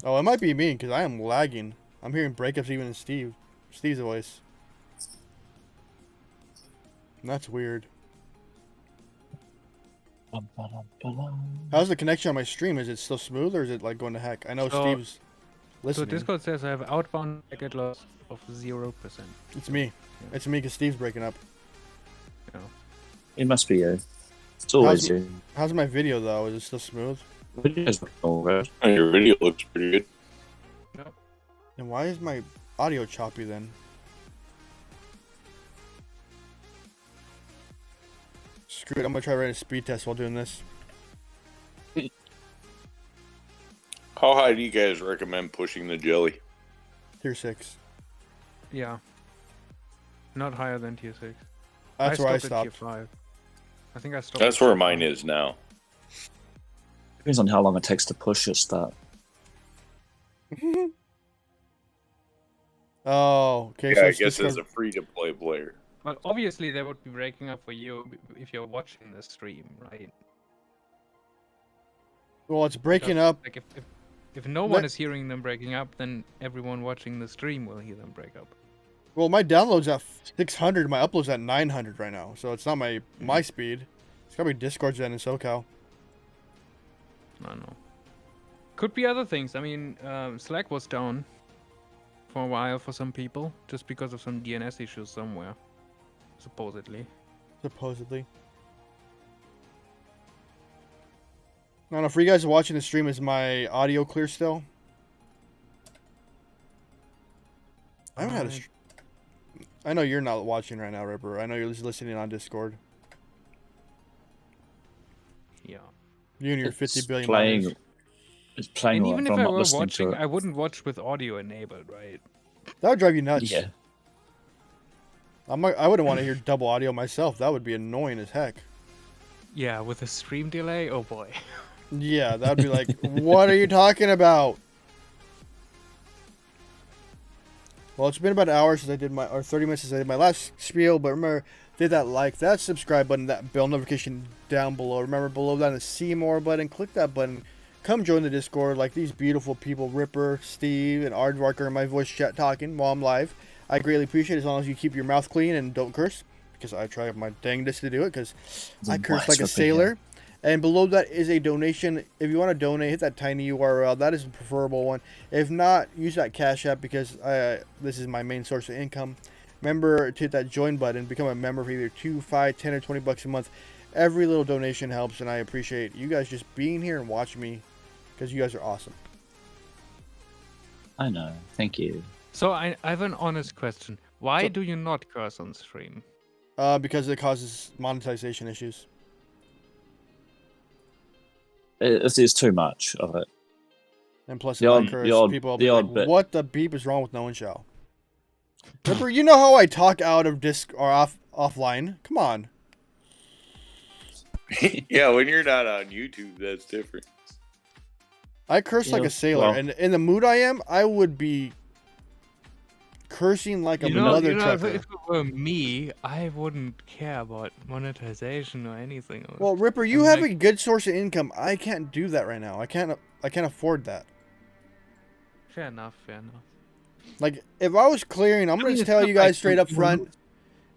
Oh, it might be me because I am lagging. I'm hearing breakups even in Steve's voice. And that's weird. How's the connection on my stream? Is it still smooth or is it like going to heck? I know So- Steve's So listening. Discord says I have outbound packet loss of 0%. It's me. It's me because Steve's breaking up. You know. It must be you. It's always How's- you. How's my video though? Is it still smooth? Videos look all right. Oh, your video looks pretty good. Yep. And why is my audio choppy then? Screw it, I'm gonna try writing a speed test while doing this. How high do you guys recommend pushing the jelly? Tier 6. Yeah. Not higher than tier 6. That's where I At stopped. tier 5. I think I stopped. That's at where tier mine 5. is now. Depends on how long it takes to push your start. Oh, okay. Yeah, So I it's guess Discord. as a free-to-play player. Well, obviously they would be breaking up for you if you're watching the stream, right? Well, it's breaking Because, up. Like if no one is hearing them breaking up, then everyone watching the stream will hear them break up. Well, my download's at 600. My upload's at 900 right now. So it's not my speed. It's gotta be Discord's end in SoCal. I don't know. Could be other things. I mean, Slack was down for a while for some people, just because of some DNS issues somewhere, supposedly. Supposedly. I don't know. For you guys watching the stream, is my audio clear still? I haven't had a. I know you're not watching right now, Ripper. I know you're just listening on Discord. Yeah. You and your 50 billion playing. miners. It's playing. And all even right, if but I I'm not were listening watching, to it. I wouldn't watch with audio enabled, right? That would drive you nuts. Yeah. I wouldn't want to hear double audio myself. That would be annoying as heck. Yeah, with a stream delay, oh boy. Yeah, that would be like, what are you talking about? Well, it's been about an hour since I did or 30 minutes since I did my last spiel, but remember, hit that like, that subscribe button, that bell notification down below. Remember, below that, the see more button, click that button. Come join the Discord like these beautiful people, Ripper, Steve, and Aardvarker in my voice chat talking while I'm live. I greatly appreciate it as long as you keep your mouth clean and don't curse, because I try my dangest to do it, because I curse like a sailor. And below that is a donation. If you want to donate, hit that tiny URL. That is the preferable one. If not, use that Cashapp, because this is my main source of income. Remember to hit that join button. Become a member for either 2, 5, 10, or 20 bucks a month. Every little donation helps, and I appreciate you guys just being here and watching me, because you guys are awesome. I know. Thank you. So I have an honest question. Why do you not curse on stream? Because it causes monetization issues. There's too much of it. And plus, The if I odd- curse, the odd- people will the be odd like, bit. what the beep is wrong with No One Shall? Ripper, you know how I talk out of disc or offline? Come on. Yeah, when you're not on YouTube, that's different. I curse like Yeah, a sailor, well- and in the mood I am, I would be cursing like a mother trucker. If it were me, I wouldn't care about monetization or anything. Well, Ripper, you have a good source of income. I can't do that right now. I can't afford that. Fair enough, fair enough. Like, if I was clearing, I'm I gonna mean, just it's tell not you guys like straight you up front. lose-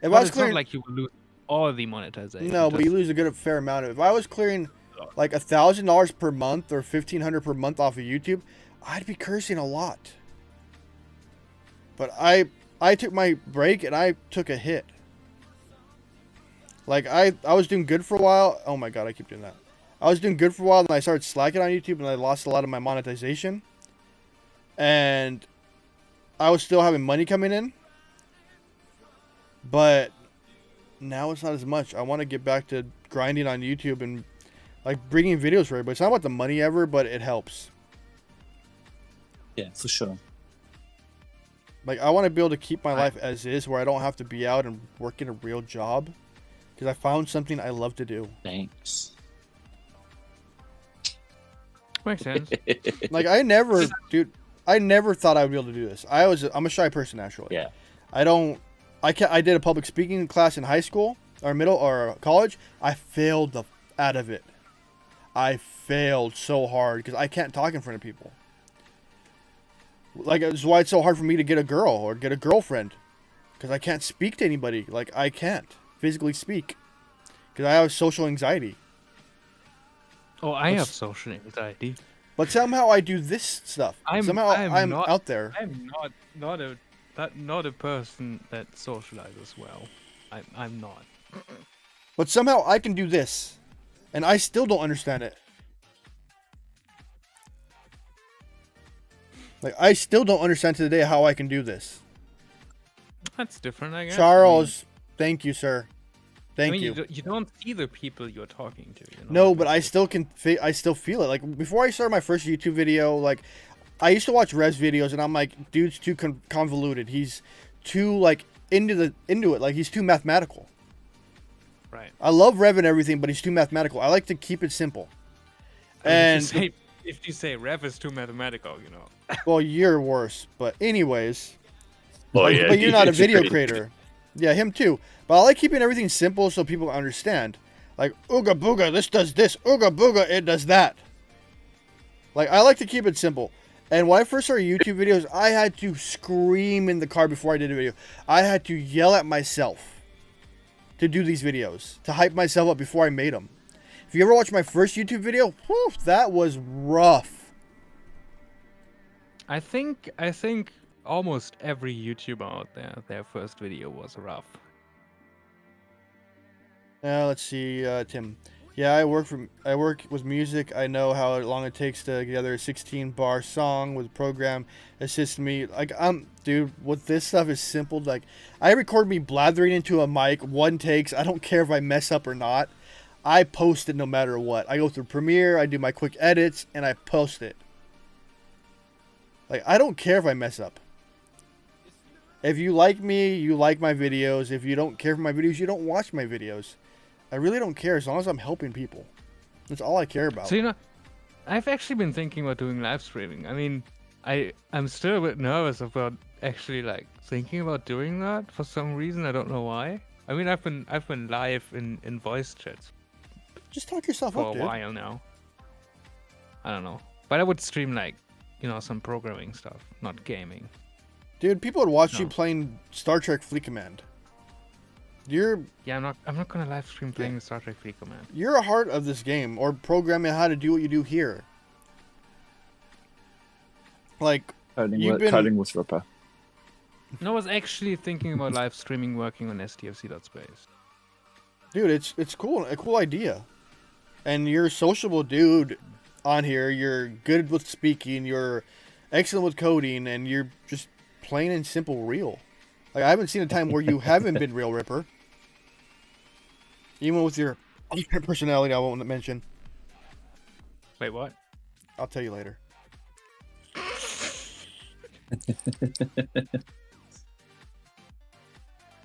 If I But was it's not clearing, like you will lose all the monetization. no, but you just- lose a good fair amount of it. If I was clearing like $1,000 per month or $1,500 per month off of YouTube, I'd be cursing a lot. But I took my break and I took a hit. Like I was doing good for a while. Oh my god, I keep doing that. I was doing good for a while, and I started slacking on YouTube, and I lost a lot of my monetization. And I was still having money coming in, but now it's not as much. I want to get back to grinding on YouTube and like bringing videos for everybody. It's not about the money ever, but it helps. Yeah, for sure. Like I want to be able to keep my life as is, where I don't have to be out and working a real job, because I found something I love to do. Thanks. Makes sense. Like I never thought I would be able to do this. I'm a shy person naturally. Yeah. I did a public speaking class in high school or middle or college. I failed out of it. I failed so hard because I can't talk in front of people. Like that's why it's so hard for me to get a girl or get a girlfriend, because I can't speak to anybody. Like I can't physically speak because I have social anxiety. Oh, I have social anxiety. But somehow I do this stuff. I'm out there. I'm not a person that socializes well. I'm not. But somehow I can do this, and I still don't understand it. Like I still don't understand to the day how I can do this. That's different, I guess. Charles, thank you, sir. Thank I mean, you. you don't see the people you're talking to. You know? No, but I still can. I still feel it. Like before I started my first YouTube video, like I used to watch Rev's videos, and I'm like, dude's too convoluted. He's too like into it. Like, he's too mathematical. Right. I love Rev and everything, but he's too mathematical. I like to keep it simple. And if you say Rev is too mathematical, you know. well, you're worse. But anyways, Oh, like, yeah, but you're not a it's video great. creator. Yeah, him too. But I like keeping everything simple so people understand. Like, ooga booga, this does this. Ooga booga, it does that. Like, I like to keep it simple. And when I first started YouTube videos, I had to scream in the car before I did a video. I had to yell at myself to do these videos, to hype myself up before I made them. If you ever watched my first YouTube video, whew, that was rough. I think almost every YouTuber out there, their first video was rough. Let's see, Tim. Yeah, I work with music. I know how long it takes to get together a 16-bar song with a program assist me. Like, dude, with this stuff is simple. Like, I record me blathering into a mic, one takes. I don't care if I mess up or not. I post it no matter what. I go through Premiere, I do my quick edits, and I post it. Like, I don't care if I mess up. If you like me, you like my videos. If you don't care for my videos, you don't watch my videos. I really don't care as long as I'm helping people. That's all I care about. So, you know, I've actually been thinking about doing live streaming. I mean, I'm still a bit nervous about actually like thinking about doing that for some reason. I don't know why. I mean, I've been live in voice chats Just talk yourself for up, a dude. while now. I don't know, but I would stream like, you know, some programming stuff, not gaming. Dude, people would watch you No. playing Star Trek Fleet Command. You're Yeah, I'm not gonna live stream playing Star Trek Fleet Command. you're a heart of this game, or programming how to do what you do here. Like, you've been- Coding with Ripper. No, I was actually thinking about live streaming working on STFC.space. dude, it's cool, a cool idea. And you're a sociable dude on here. You're good with speaking. You're excellent with coding, and you're just plain and simple real. Like, I haven't seen a time where you haven't been real, Ripper. Even with your personality, I won't mention. Wait, what? I'll tell you later.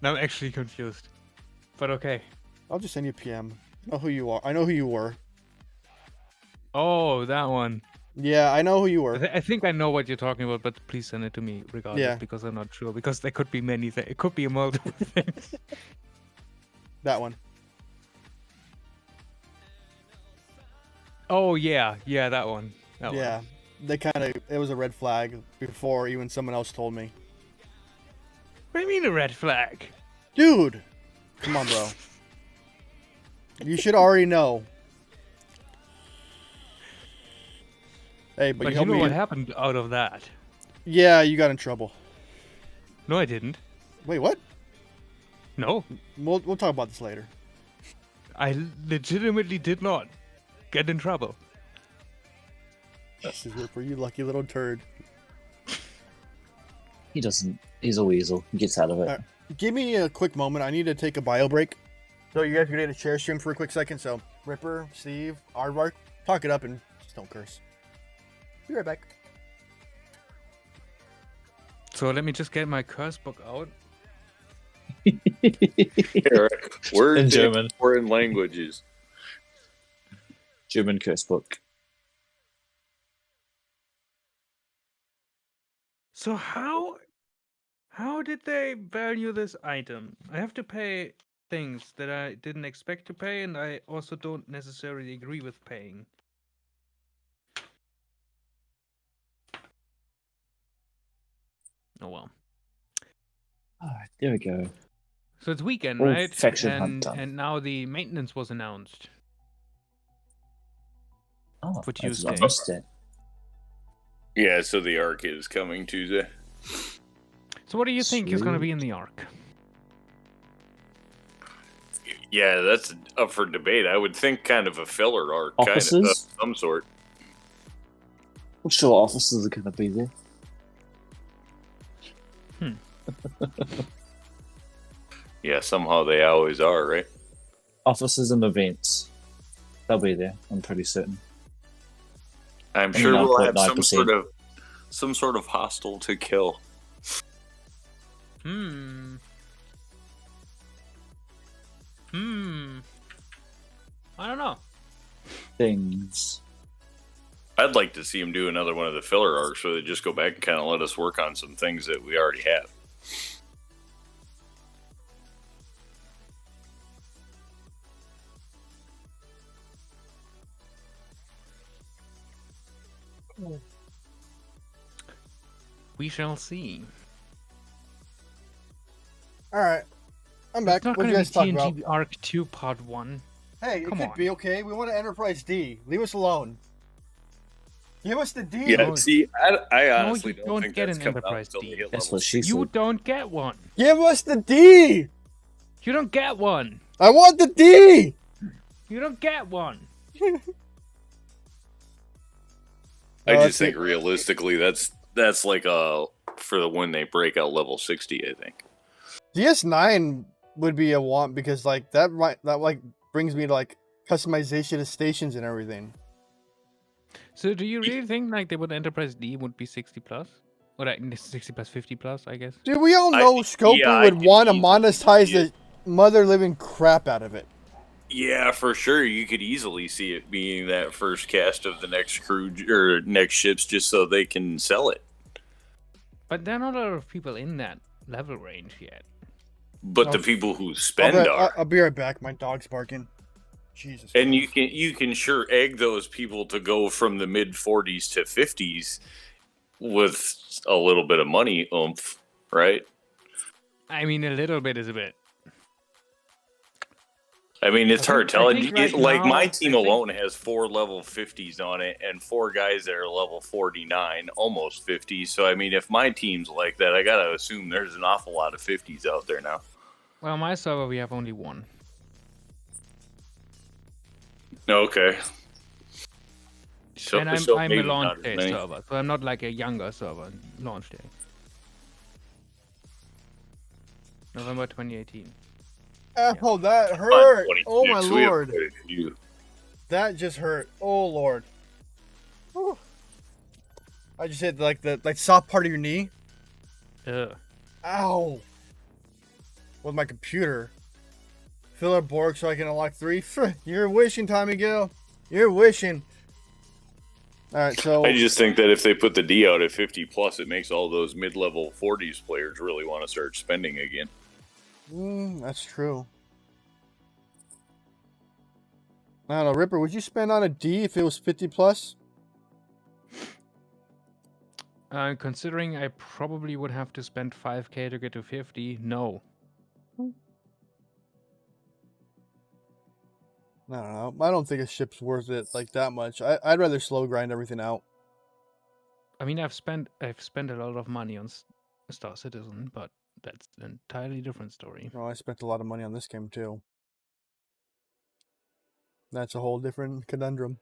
Now I'm actually confused. But okay. I'll just send you a PM. I know who you are. I know who you were. Oh, that one. Yeah, I know who you were. I think I know what you're talking about, but please send it to me regardless, Yeah. because I'm not sure. Because there could be many things. It could be multiple things. That one. Oh yeah, that one. That Yeah. one. It was a red flag before even someone else told me. What do you mean a red flag? Dude! Come on, bro. You should already know. Hey, but But you you know helped what me. happened out of that? Yeah, you got in trouble. No, I didn't. Wait, what? No, We'll talk about this later. I legitimately did not get in trouble. This is Ripper, you lucky little turd. He doesn't. He's a weasel. He gets out of it. Alright. Give me a quick moment. I need to take a bio break. So you guys are going to share stream for a quick second. So Ripper, Steve, Aardvark, talk it up and just don't curse. Be right back. So let me just get my curse book out. Words In German. foreign languages. German curse book. So how did they value this item? I have to pay things that I didn't expect to pay, and I also don't necessarily agree with paying. Oh well. Alright, there we go. So it's weekend, All right? faction hunt And done. and now the maintenance was announced. Oh, For I Tuesday. missed it. Yeah, so the Ark is coming Tuesday. So what do you think is going to Sweet. be in the Ark? Yeah, that's up for debate. I would think kind of a filler Ark, kind of Officers? some sort. I'm sure officers are going to be there. Yeah, somehow they always are, right? Officers and events. They'll be there. I'm pretty certain. I'm sure we'll have 99.9%. some sort of hostile to kill. I don't know. Things. I'd like to see him do another one of the filler arcs where they just go back and kind of let us work on some things that we already have. We shall see. All right, I'm back. It's not What going you to guys be talk TNG about? Arc 2 Part 1. Hey, it Come could on. be okay. We want an Enterprise D. Leave us alone. Give us the D. Yeah, No. see, I No, honestly you don't don't think get that's an coming out Enterprise until D. they hit That's level what she You said. don't get one. Give us the D. You don't get one. I want the D. You don't get one. I just see- think realistically, that's like for when they break out level 60. I think. DS9 would be a want because like that brings me to like customization of stations and everything. So do you really think like they would Enterprise D would be 60 plus? Or like 60 plus 50 plus, I guess? Dude, we all I know think- Scopely yeah, I would could want to easily monetize see it. the mother living crap out of it. Yeah, for sure. You could easily see it being that first cast of the next crew or next ships, just so they can sell it. But there are not a lot of people in that level range yet. But the Oh, people who spend I'll are, be right back. My dog's barking. Jesus. and Christ. you can sure egg those people to go from the mid 40s to 50s with a little bit of money oomph, right? I mean, a little bit is a bit. I mean, it's I hard think- I telling. think right Like now- my team I think- alone has 4 level 50s on it, and 4 guys that are level 49, almost 50. So I mean, if my team's like that, I gotta assume there's an awful lot of 50s out there now. Well, my server we have only one. Okay. So, And I'm so a maybe not launch as day many. server, so I'm not like a younger server launch day. November 2018. Oh, that Fun, hurt. 26. Oh my We have lord. quite a few. That just hurt. Oh lord. Whew. I just hit like the soft part of your knee. Ugh. Ow. With my computer. Fill our Borg so I can unlock 3. You're wishing, Tommy Gill. You're wishing. Alright, so I just think that if they put the D out at 50 plus, it makes all those mid-level 40s players really want to start spending again. that's true. I don't know, Ripper, would you spend on a D if it was 50 plus? Considering I probably would have to spend 5k to get to 50, no. I don't know. I don't think a ship's worth it like that much. I'd rather slow grind everything out. I mean, I've spent a lot of money on Star Citizen, but that's an entirely different story. Oh, I spent a lot of money on this game too. That's a whole different conundrum.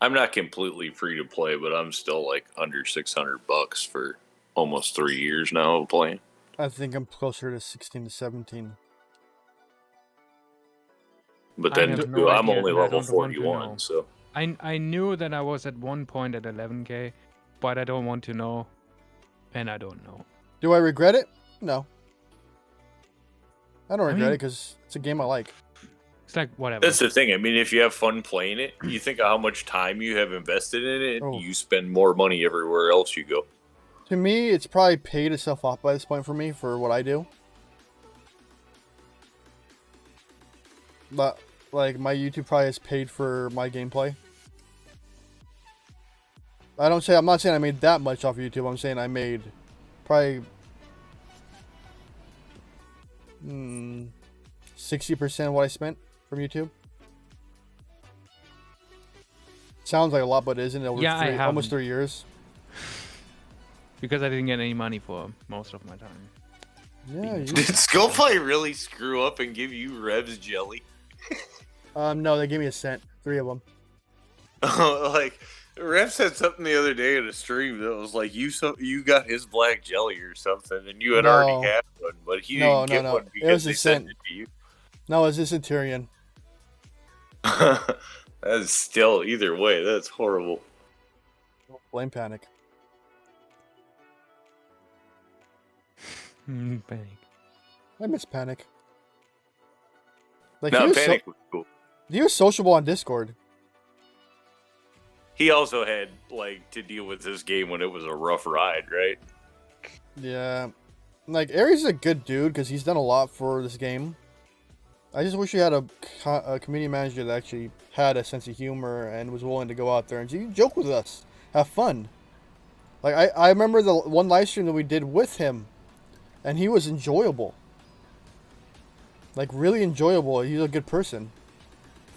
I'm not completely free to play, but I'm still like under $600 for almost 3 years now of playing. I think I'm closer to 16 to 17. But I then have no I'm idea, only and I level don't want to 41, know. so I knew that I was at one point at 11k, but I don't want to know, and I don't know. Do I regret it? No. I don't I regret it mean- because it's a game I like. It's like whatever. that's the thing. I mean, if you have fun playing it, you think of how much time you have invested in it, Oh. you spend more money everywhere else you go. To me, it's probably paid itself off by this point for me for what I do. But like my YouTube probably has paid for my gameplay. I'm not saying I made that much off YouTube. I'm saying I made probably 60% of what I spent from YouTube. Sounds like a lot, but it isn't. Over Yeah, I almost haven't. 3 years. Because I didn't get any money for most of my time. Yeah. Did Skullplay really screw up and give you Rev's jelly? No, they gave me a cent. 3 of them. Like Rev said something the other day in a stream that was like you got his black jelly or something, and you had No. already had one, but he No, didn't get no. one It because was a they sent cent. it to you. No, it's a Centurion. That's still either way. That's horrible. Blame Panic. Panic. I miss Panic. Like No, Panic was cool. He was sociable on Discord. He also had like to deal with this game when it was a rough ride, right? Yeah. Like, Aries is a good dude because he's done a lot for this game. I just wish we had a community manager that actually had a sense of humor and was willing to go out there and joke with us. Have fun. Like, I remember the one live stream that we did with him, and he was enjoyable. Like, really enjoyable. He's a good person.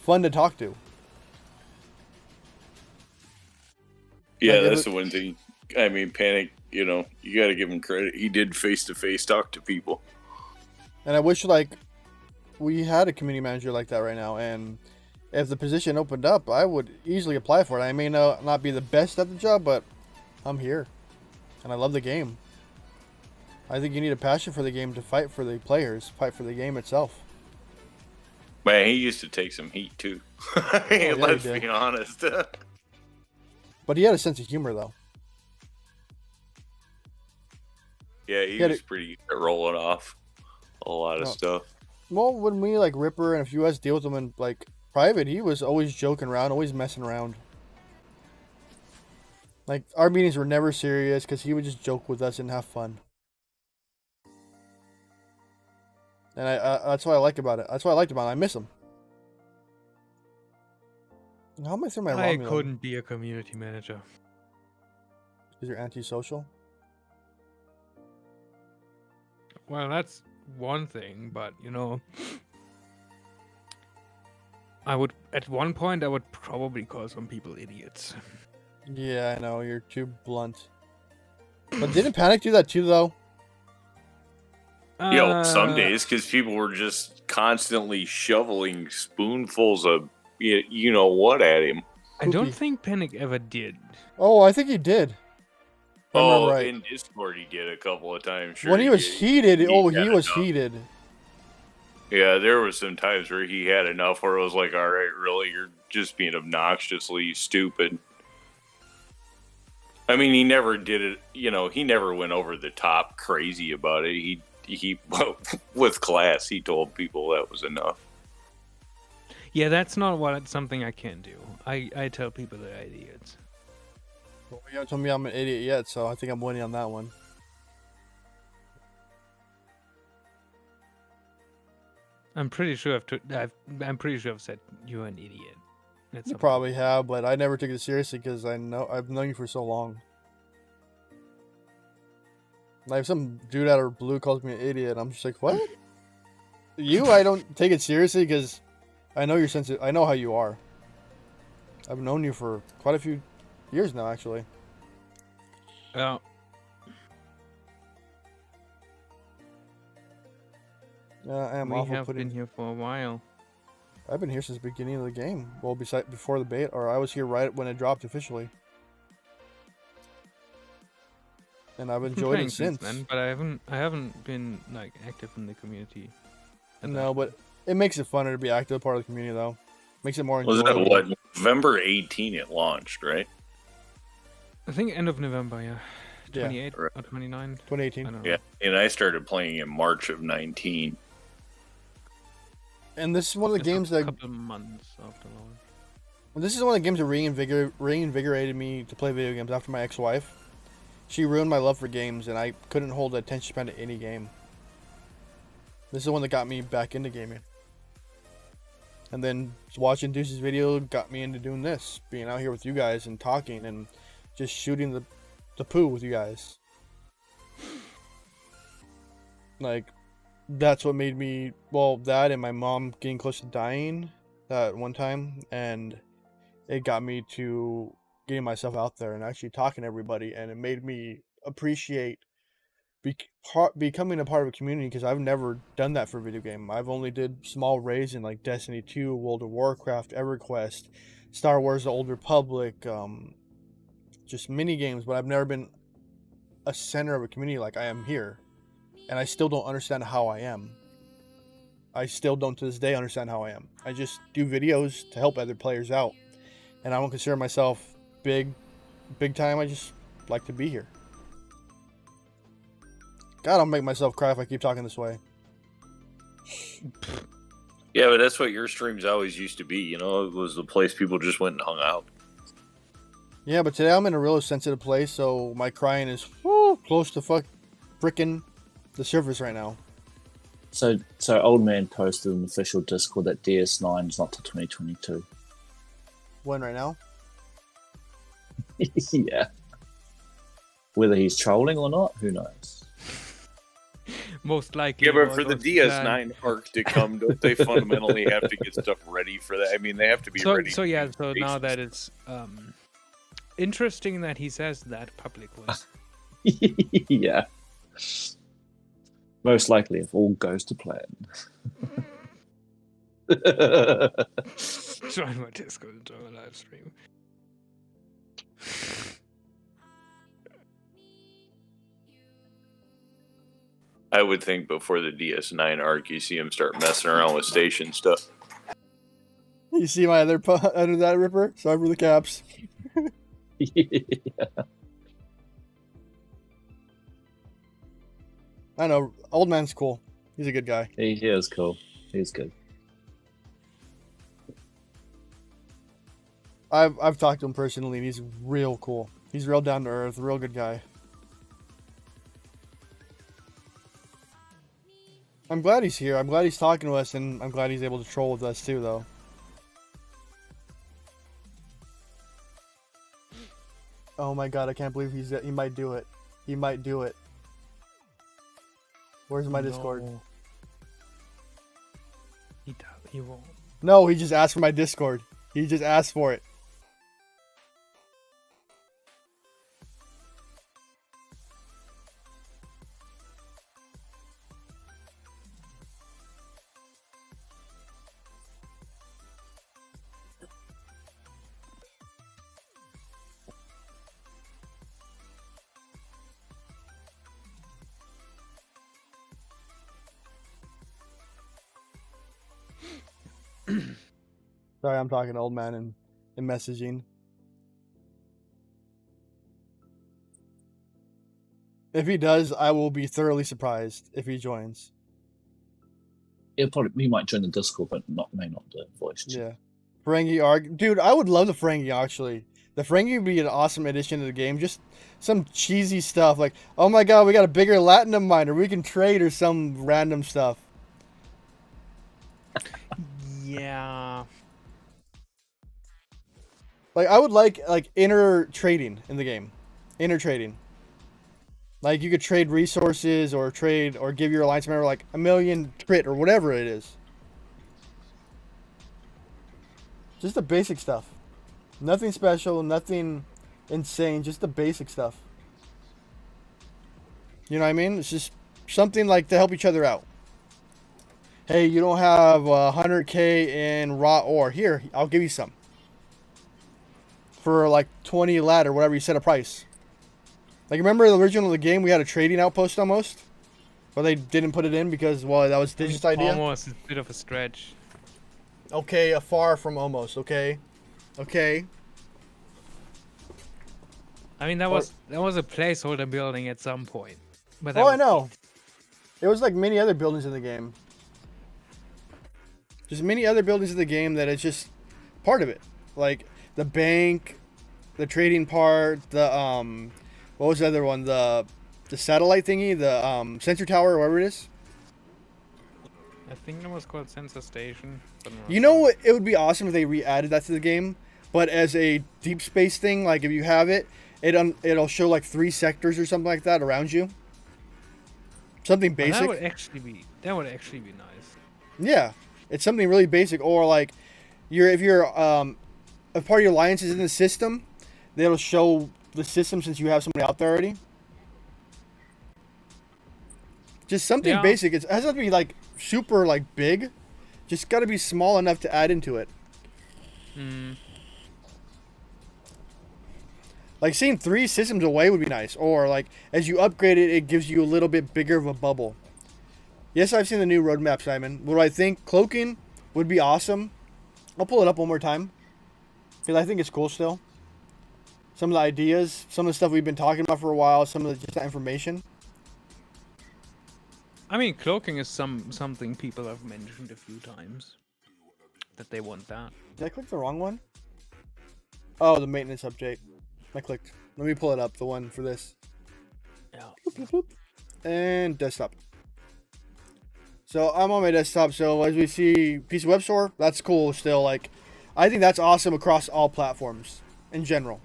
Fun to talk to. Yeah, Like, that's the one thing. I mean, Panic, you know, you got to give him credit. He did face-to-face talk to people. And I wish, like, we had a community manager like that right now. And if the position opened up, I would easily apply for it. I may not be the best at the job, but I'm here. And I love the game. I think you need a passion for the game to fight for the players, fight for the game itself. Man, he used to take some heat, too. Let's be honest. But he had a sense of humor, though. Yeah, he was pretty good at rolling off a lot of stuff. Well, when we, like, Ripper and a few of us deal with him in, like, private, he was always joking around, always messing around. Like, our meetings were never serious because he would just joke with us and have fun. And that's what I like about it. That's what I liked about it. I miss him. How am I through my I Romulan? couldn't be a community manager. Because you're antisocial? Well, that's one thing, but you know, at one point I would probably call some people idiots. Yeah, I know, you're too blunt. But didn't Panic do that too, though? Some days, because people were just constantly shoveling spoonfuls of you know what at him. I don't think Panic ever did. Oh, I think he did. Right. In Discord he did a couple of times. Sure, when he was heated, he was heated. Yeah, there was some times where he had enough where it was like, all right, really, you're just being obnoxiously stupid. I mean, he never did it, you know, he never went over the top crazy about it. He with class, he told people that was enough. Yeah, that's not something I can do. I tell people they're idiots. Well, you haven't told me I'm an idiot yet, so I think I'm winning on that one. I'm pretty sure I've said you're an idiot. You probably have, but I never took it seriously because I've known you for so long. Like, if some dude out of blue calls me an idiot, I'm just like, what? I don't take it seriously because I know you're sensitive. I know how you are. I've known you for quite a few years now, actually. Yeah. We have been here for a while. I've been here since the beginning of the game. Well, before the beta, or I was here right when it dropped officially. And I've enjoyed it since. Then, but I haven't been like active in the community. No, but it makes it funner to be active part of the community, though. Makes it more enjoyable. Was that November 18 it launched, right? I think end of November, yeah. 28 or 29? 2018. Yeah, and I started playing in March of 19. And this is one of the games that... a couple of months after launch. This is one of the games that reinvigorated me to play video games after my ex-wife. She ruined my love for games, and I couldn't hold attention span to any game. This is the one that got me back into gaming. And then watching Deuce's video got me into doing this. Being out here with you guys and talking and just shooting the poo with you guys. Like, that's what made me... Well, that and my mom getting close to dying that one time. And it got me to getting myself out there and actually talking to everybody. And it made me appreciate becoming a part of a community, because I've never done that for a video game. I've only did small raids in like Destiny 2, World of Warcraft, EverQuest, Star Wars: The Old Republic, just mini games, but I've never been a center of a community like I am here. And I still don't understand how I am. I still don't to this day understand how I am. I just do videos to help other players out. And I don't consider myself big time. I just like to be here. God, I'll make myself cry if I keep talking this way. Yeah, but that's what your streams always used to be. You know, it was the place people just went and hung out. Yeah, but today I'm in a real sensitive place, so my crying is close to frickin' the surface right now. So old man posted an official Discord that DS9 is not till 2022. When right now? Yeah. Whether he's trolling or not, who knows? Most likely. Yeah, but for the DS9 arc to come, don't they fundamentally have to get stuff ready for that? I mean, they have to be ready. So now that it's interesting that he says that publicly. Yeah. Most likely, if all goes to plan. Join my Discord and join my live stream. I would think before the DS9 arc, you see him start messing around with station stuff. You see my other under that Ripper? Sorry for the caps. Yeah. I know. Old man's cool. He's a good guy. He is cool. He's good. I've talked to him personally, and he's real cool. He's real down to earth, real good guy. I'm glad he's here. I'm glad he's talking to us, and I'm glad he's able to troll with us too, though. Oh my god, I can't believe he might do it. He might do it. Where's my Discord? He won't. No, he just asked for my Discord. He just asked for it. Sorry, I'm talking to old man and messaging. If he does, I will be thoroughly surprised if he joins. He might join the Discord, but may not the voice chat. Yeah. Ferengi arc. Dude, I would love the Ferengi, actually. The Ferengi would be an awesome addition to the game. Just some cheesy stuff like, oh my god, we got a bigger Latinum mine, or we can trade, or some random stuff. Yeah. Like, I would like inner trading in the game. Inner trading. Like, you could trade resources or give your alliance member like 1,000,000 crit or whatever it is. Just the basic stuff. Nothing special, nothing insane, just the basic stuff. You know what I mean? It's just something like to help each other out. Hey, you don't have 100k in raw ore. Here, I'll give you some. For like 20 lat or whatever you set a price. Like, remember the original of the game, we had a trading outpost almost? But they didn't put it in because, well, that was Digit's idea? Almost a bit of a stretch. Okay, far from almost, okay? Okay. I mean, that was a placeholder building at some point. But I know. It was like many other buildings in the game. Just many other buildings in the game that it's just part of it. Like, the bank, the trading part, the, what was the other one? The satellite thingy, the sensor tower, or whatever it is. I think it was called Sensor Station. You know what? It would be awesome if they re-added that to the game, but as a deep space thing, like if you have it, it'll show like 3 sectors or something like that around you. Something basic. Well, that would actually be nice. Yeah, it's something really basic, or like if part of your alliance is in the system, they'll show the system since you have somebody out there already. Just something basic. It doesn't have to be like super like big. Just got to be small enough to add into it. Like seeing 3 systems away would be nice. Or like as you upgrade it, it gives you a little bit bigger of a bubble. Yes, I've seen the new roadmap, Simon. What do I think? Cloaking would be awesome. I'll pull it up one more time. Because I think it's cool still. Some of the ideas, some of the stuff we've been talking about for a while, some of just that information. I mean, cloaking is something people have mentioned a few times that they want that. Did I click the wrong one? Oh, the maintenance update. I clicked. Let me pull it up. The one for this. Yeah. Boop, boop, boop. And desktop. So I'm on my desktop. So as we see, PC Web Store, that's cool. Still, like, I think that's awesome across all platforms in general,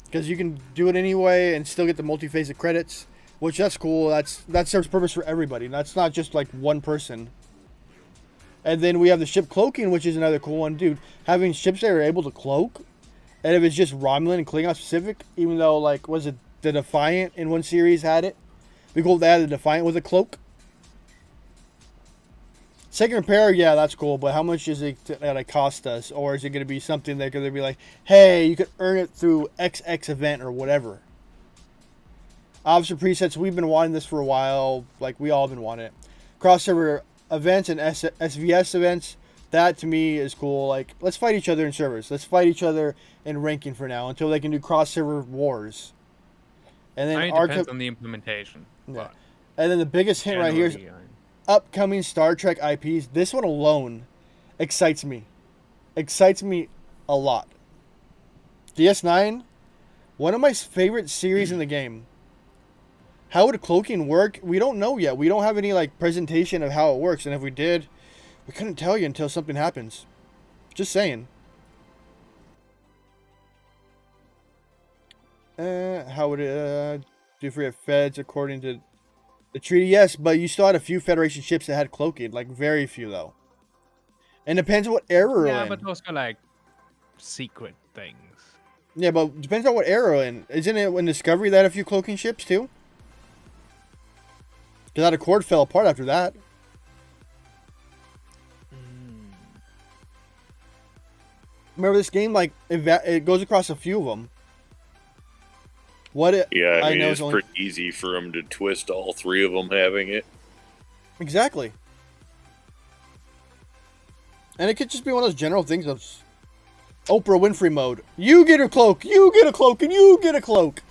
because you can do it anyway and still get the multi-phasic credits, which that's cool. That serves purpose for everybody. That's not just like one person. And then we have the ship cloaking, which is another cool one, dude. Having ships that are able to cloak, and if it's just Romulan and Klingon specific, even though like was it the Defiant in one series had it, we cool they had the Defiant with a cloak. Second repair, yeah, that's cool, but how much is it gonna cost us? Or is it gonna be something they're gonna be like, hey, you could earn it through XX event or whatever? Officer presets, we've been wanting this for a while, like we all been wanting it. Cross-server events and SVS events, that to me is cool. Like, let's fight each other in servers. Let's fight each other in ranking for now until they can do cross-server wars. And then it depends on the implementation. Yeah. And then the biggest hint right here is upcoming Star Trek IPs. This one alone excites me. Excites me a lot. DS9, one of my favorite series in the game. How would cloaking work? We don't know yet. We don't have any like presentation of how it works, and if we did, we couldn't tell you until something happens. Just saying. How would it do for your feds according to the treaty? Yes, but you still had a few Federation ships that had cloaking, like very few though. And depends on what era we're in. Yeah, but those are like secret things. Yeah, but depends on what era we're in. Isn't it when Discovery that had a few cloaking ships too? Because that Accord fell apart after that. Remember this game, like, it goes across a few of them. Yeah, I mean, it's pretty easy for them to twist all three of them having it. Exactly. And it could just be one of those general things of Oprah Winfrey mode. You get a cloak, you get a cloak, and you get a cloak.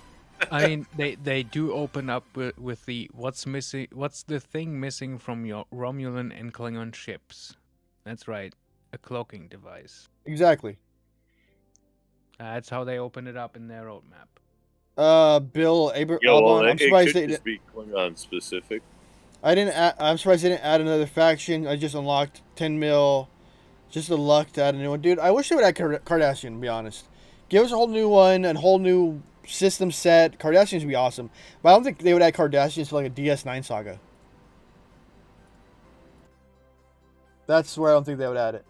I mean, they do open up with the what's the thing missing from your Romulan and Klingon ships? That's right, a cloaking device. Exactly. That's how they open it up in their roadmap. Bill I'm surprised they didn't be Klingon specific. I'm surprised they didn't add another faction. I just unlocked 10 mil. Just the luck to add a new one, dude. I wish they would add Cardassian. To be honest, give us a whole new one, a whole new system set. Cardassians would be awesome, but I don't think they would add Cardassians to like a DS9 saga. That's where I don't think they would add it.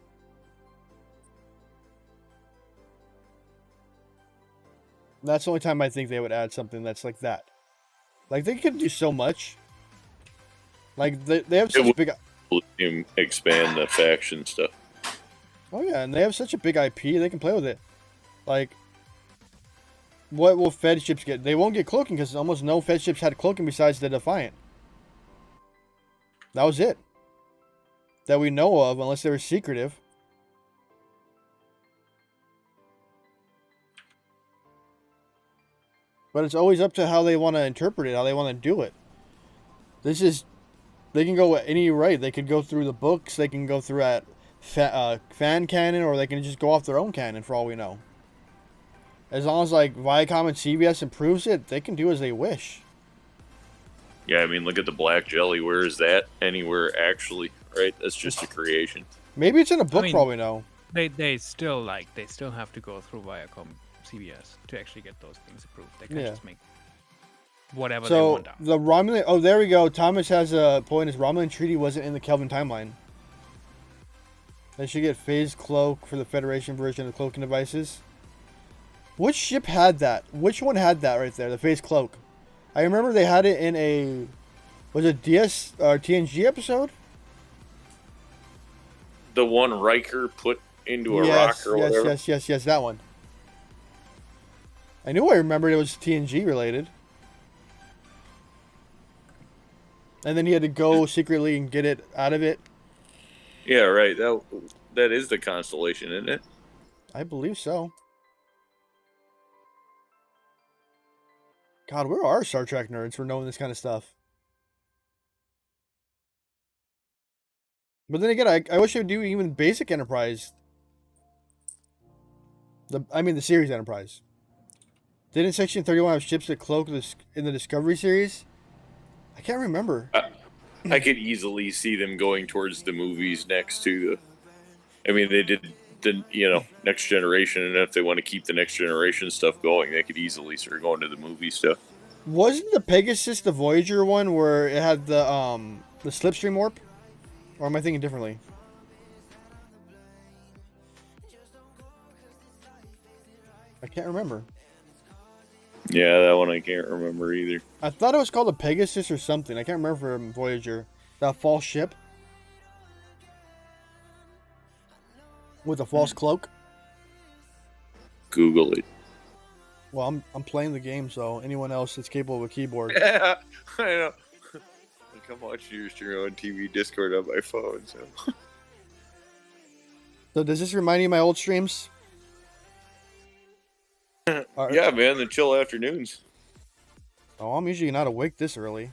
That's the only time I think they would add something that's like that. Like, they could do so much. Like, they have such big... Expand the faction stuff. Oh, yeah, and they have such a big IP, they can play with it. Like, what will Fed ships get? They won't get cloaking because almost no Fed ships had cloaking besides the Defiant. That was it. That we know of, unless they were secretive. But it's always up to how they want to interpret it, how they want to do it. This is... They can go any right. They could go through the books, they can go through at fan canon, or they can just go off their own canon for all we know. As long as like Viacom and CBS improves it, they can do as they wish. Yeah, I mean, look at the Black Jelly. Where is that anywhere actually? Right, that's just a creation. Maybe it's in a book. Probably no. They still have to go through Viacom, CBS to actually get those things approved. They can't just make whatever they want out. The Romulan. Oh, there we go. Thomas has a point. His Romulan treaty wasn't in the Kelvin timeline. They should get phase cloak for the Federation version of cloaking devices. Which ship had that? Which one had that right there? The phase cloak. I remember they had it in a... Was it DS or TNG episode? The one Riker put into a rock or whatever? Yes, that one. I knew I remembered it was TNG related. And then he had to go secretly and get it out of it. Yeah, right. That is the Constellation, isn't it? I believe so. God, where are Star Trek nerds for knowing this kind of stuff? But then again, I wish they'd do even basic Enterprise. The series Enterprise. Didn't Section 31 have ships that cloak in the Discovery series? I can't remember. I could easily see them going towards the movies next to the. I mean, they did the Next Generation, and if they want to keep the Next Generation stuff going, they could easily start going to the movie stuff. Wasn't the Pegasus the Voyager one where it had the slipstream warp? Or am I thinking differently? I can't remember. Yeah, that one I can't remember either. I thought it was called a Pegasus or something. I can't remember from Voyager. That false ship with a false cloak. Google it. Well, I'm playing the game, so anyone else that's capable of a keyboard. Yeah, I know. Like I'm watching your stream on TV Discord on my phone. So does this remind you of my old streams? Yeah, man, the chill afternoons. Oh, I'm usually not awake this early.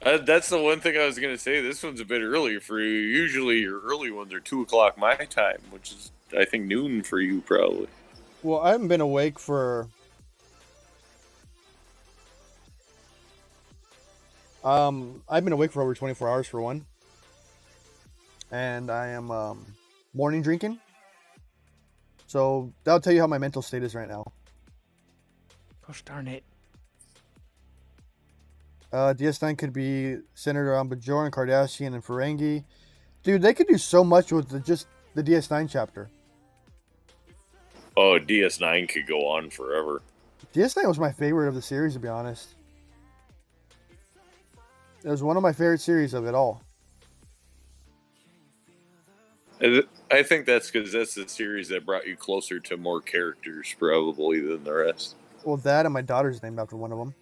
That's the one thing I was going to say. This one's a bit earlier for you. Usually your early ones are 2 o'clock my time, which is, I think, noon for you probably. Well, I haven't been awake for... I've been awake for over 24 hours for one. And I am morning drinking. So that'll tell you how my mental state is right now. Gosh darn it. DS9 could be centered around Bajoran, Cardassian, and Ferengi. Dude, they could do so much with just the DS9 chapter. Oh, DS9 could go on forever. DS9 was my favorite of the series, to be honest. It was one of my favorite series of it all. I think that's because that's the series that brought you closer to more characters, probably, than the rest. Well, that and my daughter's named after one of them.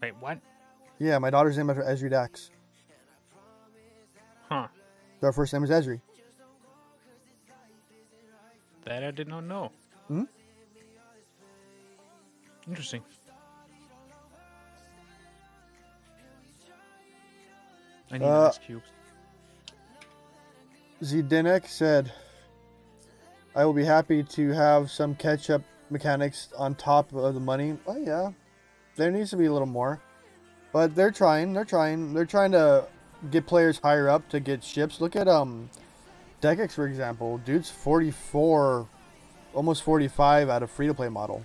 Wait, what? Yeah, my daughter's named after Ezri Dax. Huh. Their first name is Ezri. That I did not know. Hmm? Interesting. I need ice cubes. Zdenek said, I will be happy to have some catch-up mechanics on top of the money. Oh, yeah. There needs to be a little more. But they're trying. They're trying to get players higher up to get ships. Look at Degex, for example. Dude's 44, almost 45 out of free-to-play model.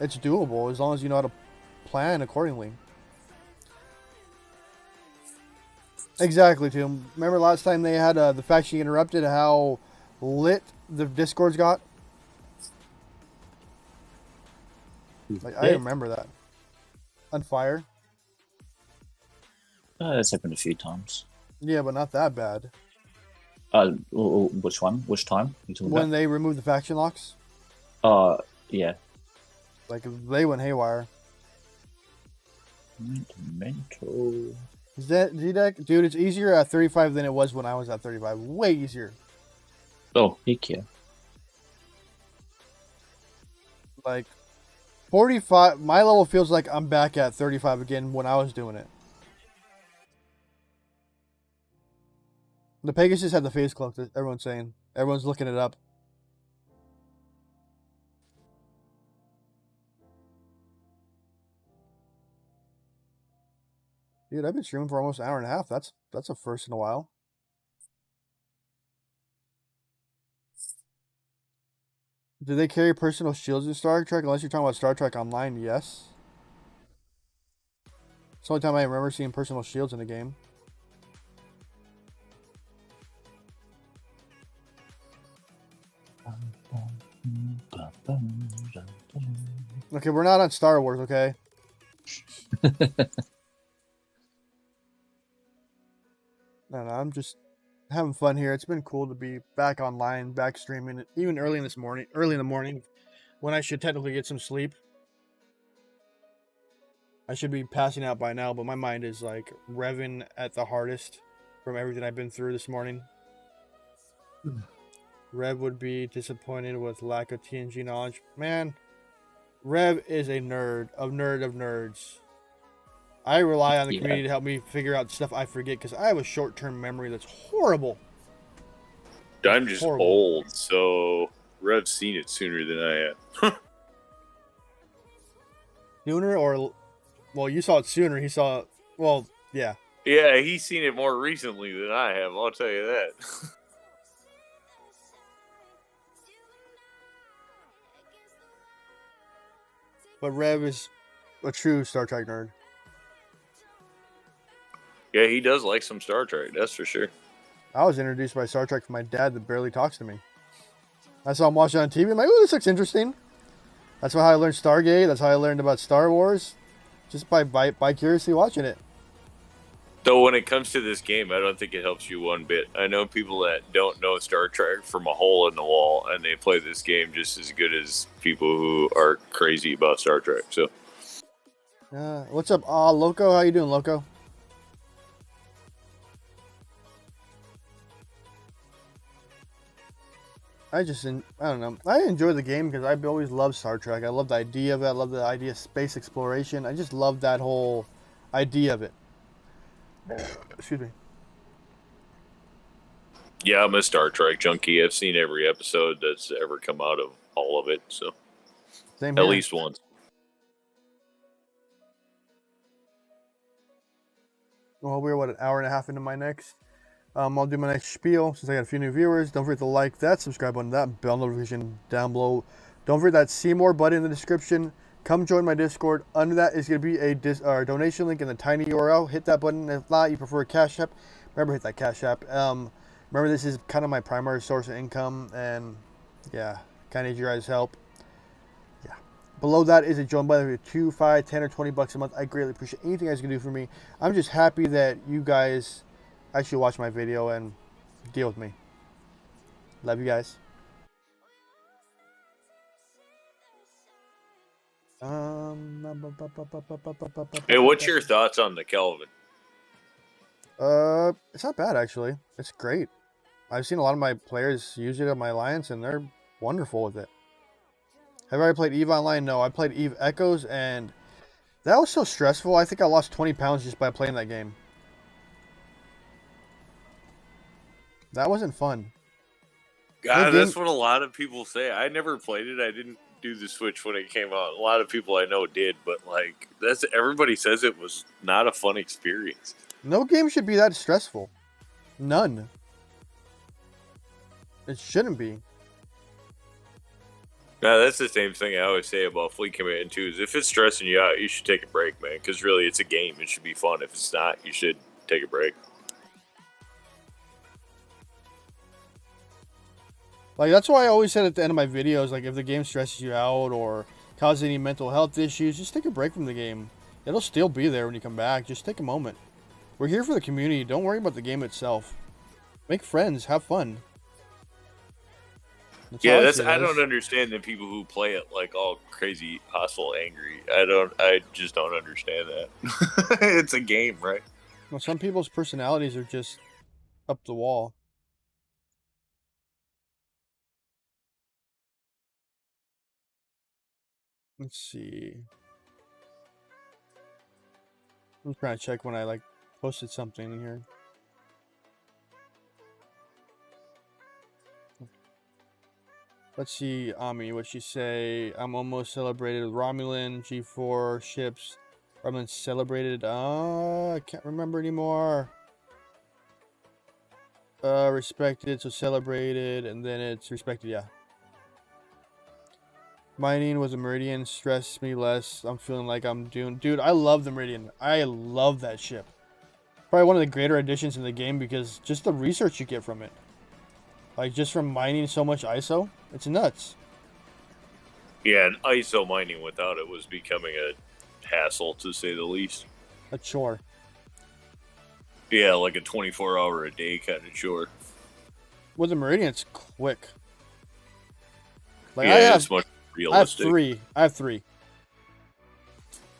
It's doable as long as you know how to plan accordingly. Exactly, Tim. Remember last time they had the faction interrupted, how lit the Discords got? Like, I remember that. On fire. That's happened a few times. Yeah, but not that bad. Which one? Which time? You talking When about? they removed the faction locks? Yeah. Like, they went haywire. Mental. Z-Deck? Dude, it's easier at 35 than it was when I was at 35. Way easier. Oh, heck yeah. Like, 45, my level feels like I'm back at 35 again when I was doing it. The Pegasus had the face cloak, everyone's saying. Everyone's looking it up. Dude, I've been streaming for almost an hour and a half. That's a first in a while. Do they carry personal shields in Star Trek? Unless you're talking about Star Trek Online, yes. It's the only time I remember seeing personal shields in a game. Okay, we're not on Star Wars, okay? No, I'm just having fun here. It's been cool to be back online, back streaming, even early in the morning, when I should technically get some sleep. I should be passing out by now, but my mind is like revving at the hardest from everything I've been through this morning. Rev would be disappointed with lack of TNG knowledge. Man, Rev is a nerd of nerds. I rely on the Yeah. community to help me figure out stuff I forget because I have a short-term memory that's horrible. I'm just Horrible. old, so Rev's seen it sooner than I have. Sooner or, well, you saw it sooner. He saw it, well, yeah. Yeah, he's seen it more recently than I have, I'll tell you that. But Rev is a true Star Trek nerd. Yeah, he does like some Star Trek, that's for sure. I was introduced by Star Trek from my dad that barely talks to me. I saw him watching on TV. I'm like, oh, this looks interesting. That's how I learned Stargate. That's how I learned about Star Wars. Just by curiously watching it. Though when it comes to this game, I don't think it helps you one bit. I know people that don't know Star Trek from a hole in the wall, and they play this game just as good as people who are crazy about Star Trek. So, What's up, Loco? How you doing, Loco? I don't know. I enjoy the game because I've always loved Star Trek. I love the idea of it. I love the idea of space exploration. I just love that whole idea of it. Excuse me. yeah, I'm a Star Trek junkie. I've seen every episode that's ever come out of all of it. So, Same at here. least once. Well, we're an hour and a half into my next. I'll do my next spiel since I got a few new viewers. Don't forget to like that, subscribe on that, bell notification down below. Don't forget that see more button in the description. Come join my Discord. Under that is going to be a donation link in the tiny URL. Hit that button. If not, you prefer a Cashapp, remember hit that Cashapp. Remember this is kind of my primary source of income, and yeah, kind of need your guys' help. Yeah. Below that is a join button for 2, 5, 10, or 20 bucks a month. I greatly appreciate anything you guys can do for me. I'm just happy that you guys actually watch my video and deal with me. Love you guys. Hey, what's your thoughts on the Kelvin? It's not bad actually. It's great. I've seen a lot of my players use it on my alliance and they're wonderful with it. Have I ever played EVE Online? No, I played EVE Echoes and that was so stressful. I think I lost 20 pounds just by playing that game. That wasn't fun. God, that's what a lot of people say. I never played it. I didn't do the Switch when it came out. A lot of people I know did, but like everybody says it was not a fun experience. No game should be that stressful. None. It shouldn't be. No, that's the same thing I always say about Fleet Command 2 is if it's stressing you out, you should take a break, man. Because really, it's a game. It should be fun. If it's not, you should take a break. Like, that's why I always said at the end of my videos, like, if the game stresses you out or causes any mental health issues, just take a break from the game. It'll still be there when you come back. Just take a moment. We're here for the community. Don't worry about the game itself. Make friends. Have fun. I don't understand the people who play it like all crazy, hostile, angry. I just don't understand that. It's a game, right? Well, some people's personalities are just up the wall. Let's see. I'm trying to check when I like posted something in here. Let's see, Ami, what she say? I'm almost celebrated with Romulan, G4 ships. Romulan celebrated. I can't remember anymore. Respected, so celebrated, and then it's respected, yeah. Mining was a Meridian, stressed me less. I'm feeling like I'm doing... Dude, I love the Meridian. I love that ship. Probably one of the greater additions in the game because just the research you get from it. Like, just from mining so much ISO, it's nuts. Yeah, and ISO mining without it was becoming a hassle, to say the least. A chore. Yeah, like a 24-hour-a-day kind of chore. With the Meridian, it's quick. Like, yeah, it's much realistic. I have three.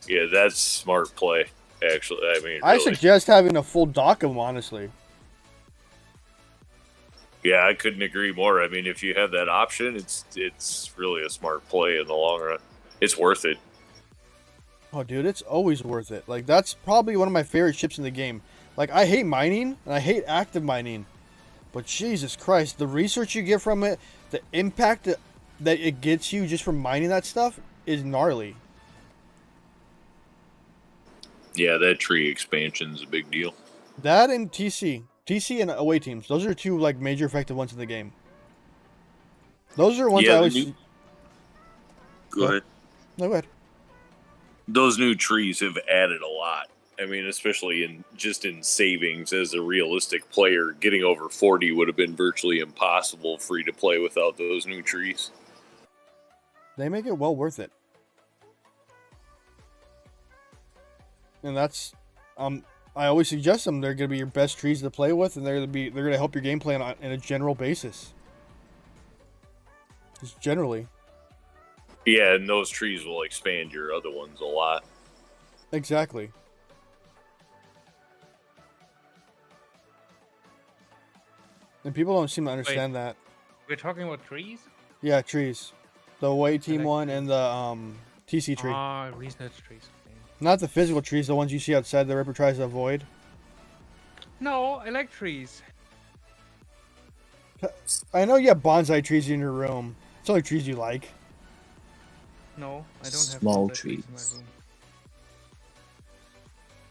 Yeah, that's smart play, actually. I mean, I really. suggest having a full dock of them, honestly. Yeah, I couldn't agree more. I mean, if you have that option, it's really a smart play in the long run. It's worth it. Oh, dude, it's always worth it. Like, that's probably one of my favorite ships in the game. Like, I hate mining, and I hate active mining. But Jesus Christ, the research you get from it, the impact that it gets you just from mining that stuff is gnarly. Yeah, that tree expansion's a big deal. That and TC and away teams. Those are two like major effective ones in the game. Those are ones I always. Go ahead. No, go ahead. Those new trees have added a lot. I mean, especially in savings as a realistic player, getting over 40 would have been virtually impossible free to play without those new trees. They make it well worth it. And that's I always suggest them. They're going to be your best trees to play with, and they're going to help your gameplay on a general basis. Just generally. Yeah, and those trees will expand your other ones a lot. Exactly. And people don't seem to understand that. We're talking about trees? Yeah, trees. The away team one and the TC tree. Ah, research trees. Okay. Not the physical trees, the ones you see outside the Ripper tries to avoid. No, I like trees. I know you have bonsai trees in your room. It's the only trees you like. No, I don't have Small bonsai trees. in my room.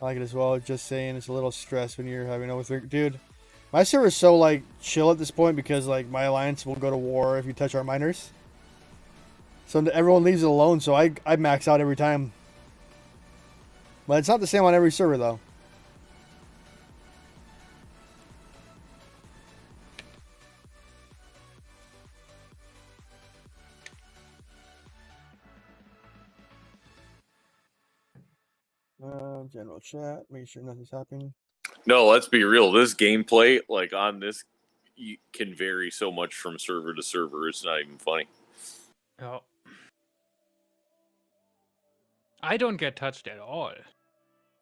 I like it as well. Just saying, it's a little stress when you're having over. Dude, my server's so like chill at this point because like my alliance will go to war if you touch our miners. So everyone leaves it alone. So I max out every time. But it's not the same on every server though. General chat, make sure nothing's happening. No, let's be real. This gameplay, like on this, can vary so much from server to server. It's not even funny. Oh. I don't get touched at all,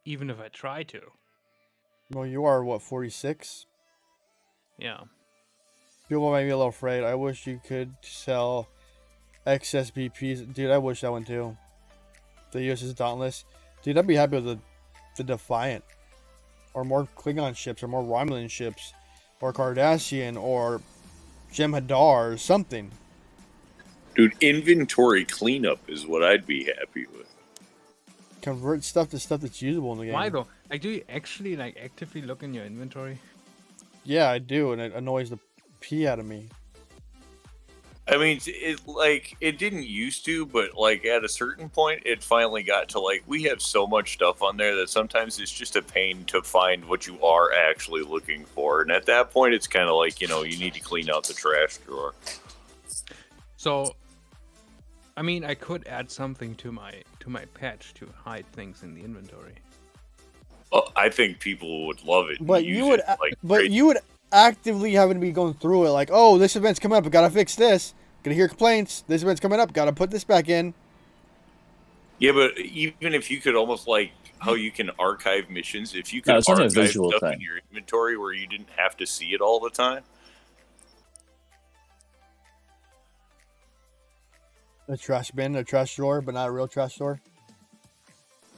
even if I try to. Well, you are what, 46? Yeah. People might be a little afraid. I wish you could sell XSBPs. Dude, I wish that one too. The USS Dauntless. Dude, I'd be happy with the Defiant. Or more Klingon ships, or more Romulan ships. Or Cardassian, or Jem'Hadar, or something. Dude, inventory cleanup is what I'd be happy with. Convert stuff to stuff that's usable in the game. Why though? Like, do you actually like actively look in your inventory? Yeah, I do, and it annoys the pee out of me. I mean, it didn't used to, but like at a certain point, it finally got to like we have so much stuff on there that sometimes it's just a pain to find what you are actually looking for, and at that point, it's kind of like you need to clean out the trash drawer. So, I mean, I could add something to my patch to hide things in the inventory. Oh, I think people would love it. But you would actively having to be going through it like, oh, this event's coming up, I gotta fix this. Gonna hear complaints. This event's coming up, gotta put this back in. Yeah, but even if you could almost like how you can archive missions, if you could it's not a archive visual stuff thing. in your inventory where you didn't have to see it all the time. A trash bin, a trash drawer, but not a real trash drawer.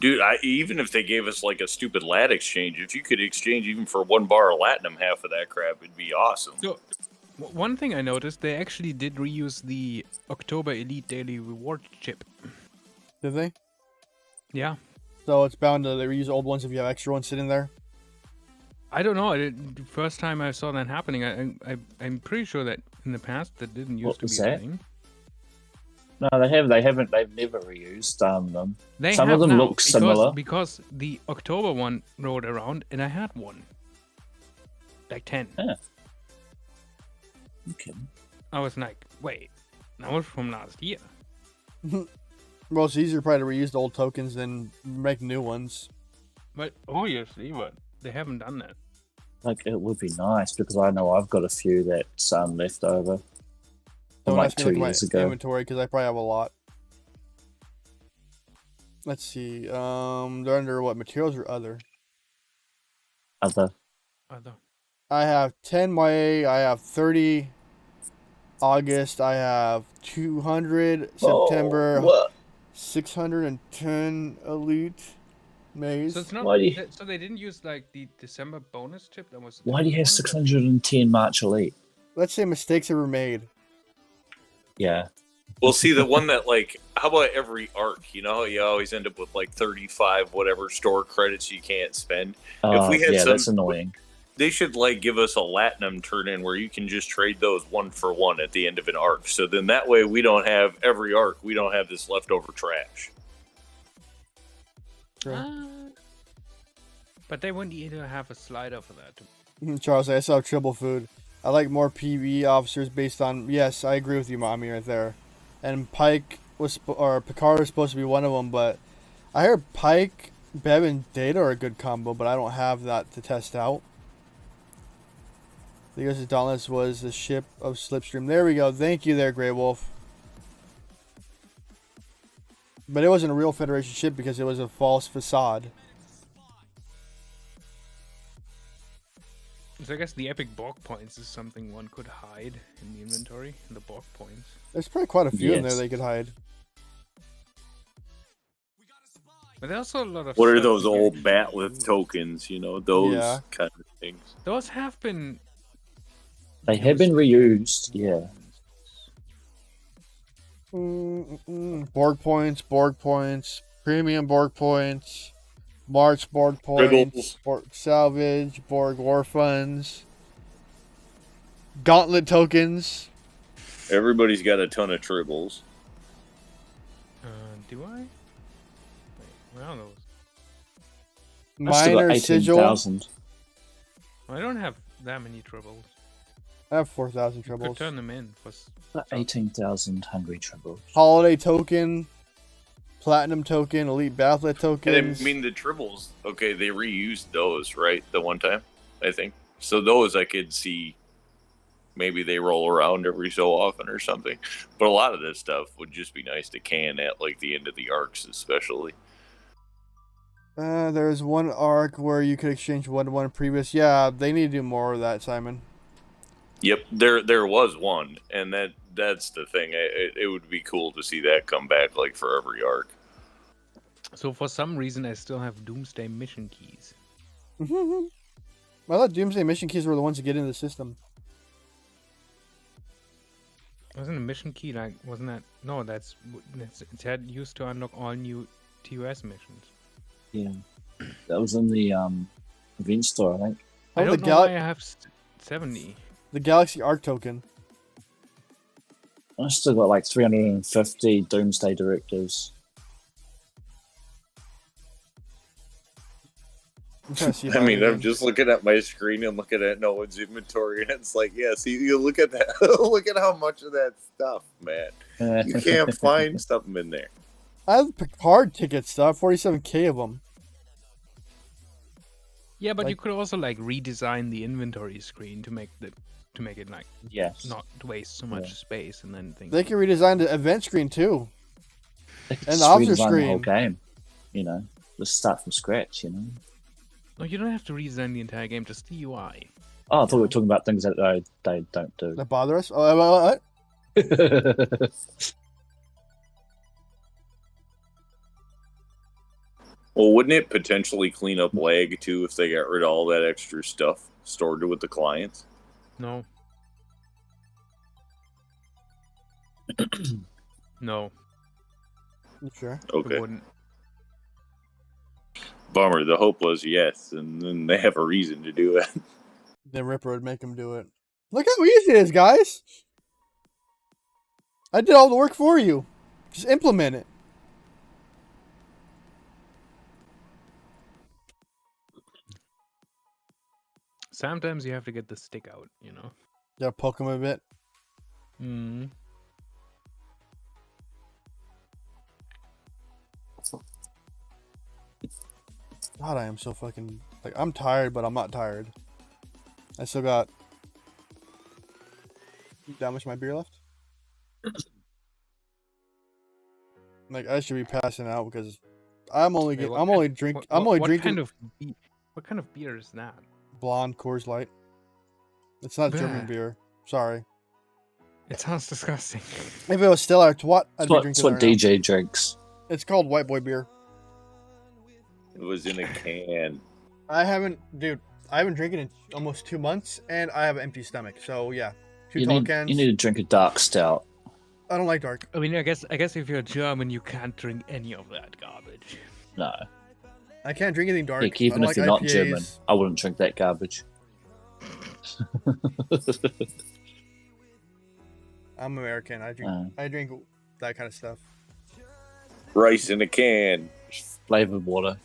Dude, even if they gave us like a stupid lat exchange, if you could exchange even for 1 bar of latinum, half of that crap, it'd be awesome. So, one thing I noticed, they actually did reuse the October Elite Daily Reward chip. Did they? Yeah. So it's bound to they reuse old ones if you have extra ones sitting there. I don't know. The first time I saw that happening, I'm pretty sure that in the past that didn't used to be a thing. No, they haven't. They've never reused them. Some of them now, look similar. Because the October one rolled around, and I had one. Like 10. Yeah. Okay. I was like, wait, that was from last year. Well, it's easier probably to reuse the old tokens than make new ones. But obviously, but they haven't done that. Like, it would be nice because I know I've got a few that's left over. Don't Like ask me 2 to look at years my ago. inventory because I probably have a lot. Let's see. They're under what, materials or other? Other. I have 10 May. I have 30 August. I have 200 September. Oh, what? 610 elite maize. So it's not. Why do you- So they didn't use like the December bonus chip. That was. Why do you have different one, 610 March Elite? Let's say mistakes were made. Yeah. Well, see, the one that, like, how about every arc? You know, you always end up with, like, 35 whatever store credits you can't spend. If we had yeah, some, that's annoying. they should, like, give us a Latinum turn-in where you can just trade those 1 for 1 at the end of an arc. So then that way we don't have every arc. We don't have this leftover trash. But they wouldn't either have a slider for that. Charles, I saw Triple Food. I like more PvE officers based on. Yes, I agree with you, Mommy, right there. And Pike or Picard was supposed to be one of them, but I heard Pike, Bev, and Data are a good combo, but I don't have that to test out. The USS Dauntless was the ship of Slipstream. There we go. Thank you there, Grey Wolf. But it wasn't a real Federation ship because it was a false facade. So I guess the epic Borg points is something one could hide in the inventory. The Borg points. There's probably quite a few in there Yes. they could hide. But there's also a lot of. What are stuff those you old can batleth use. tokens? You know, those Yeah. kind of things. Those have been. They have been reused, yeah. Borg points, premium Borg points, March Borg points, Riddles. Borg salvage, Borg war funds, gauntlet tokens. Everybody's got a ton of tribbles. Do I? Wait, where are those? I've still got Minor sigil. 18,000. I don't have that many troubles. I have 4,000 You could troubles. turn them in for. 18,000 hungry tribbles. Holiday token, platinum token, elite bathlet And tokens. I mean, the tribbles, okay, they reused those, right? The one time, I think. So those I could see maybe they roll around every so often or something. But a lot of this stuff would just be nice to can at, like, the end of the arcs, especially. There's one arc where you could exchange 1-to-1 previous. Yeah, they need to do more of that, Simon. Yep, there was one, and that's the thing. It would be cool to see that come back, like, for every arc. So for some reason, I still have Doomsday mission keys. I thought Doomsday mission keys were the ones to get into the system. Wasn't a mission key like? Wasn't that? No, that's it's had used to unlock all new TOS missions. Yeah. That was in the event store, I think. I Oh, don't the know why I have 70. The Galaxy Arc token. I still got like 350 Doomsday directives. I'm trying to see. I mean, I'm just looking at my screen and looking at no one's inventory, and it's like, yeah, see, you look at that. Look at how much of that stuff, man. You can't find something in there. I have Picard ticket stuff. 47k of them. Yeah, but Like- you could also like redesign the inventory screen to make it like Yes. not waste so much Yeah. space, and then things. They can redesign the event screen too. They could And just the officer redesign the whole screen. game. You know, just start from scratch, you know. No, you don't have to redesign the entire game, just the UI. Oh, I thought we were talking about things that they don't do. That bother us. Oh, what? Well, wouldn't it potentially clean up lag too if they got rid of all that extra stuff stored with the clients? No. No, You sure? it Okay. wouldn't. Bummer. The hope was yes, and then they have a reason to do it. Then Ripper would make him do it. Look how easy it is, guys. I did all the work for you. Just implement it. Sometimes you have to get the stick out, you know. Yeah, poke him a bit. Mm. God, I am so fucking like I'm tired, but I'm not tired. I still got that much of my beer left. Like I should be passing out because I'm only Hey, get, what I'm kind- only drink What, I'm what- only what drinking kind of what kind of beer is that? blonde Coors Light. It's not German Bleh. beer. Sorry. It sounds disgusting. If it was still our twat, I'd It's be what, drinking it's what that right DJ drinks. It's called White Boy beer. It was in a can. I haven't drinking in almost 2 months, and I have an empty stomach. So yeah, two tall cans. You need to drink a dark stout. I don't like dark. I mean, I guess if you're German, you can't drink any of that garbage. No. I can't drink anything dark. Heck, even if you're not German, I wouldn't drink that garbage. I'm American. I drink that kind of stuff. Rice in a can. Flavored water.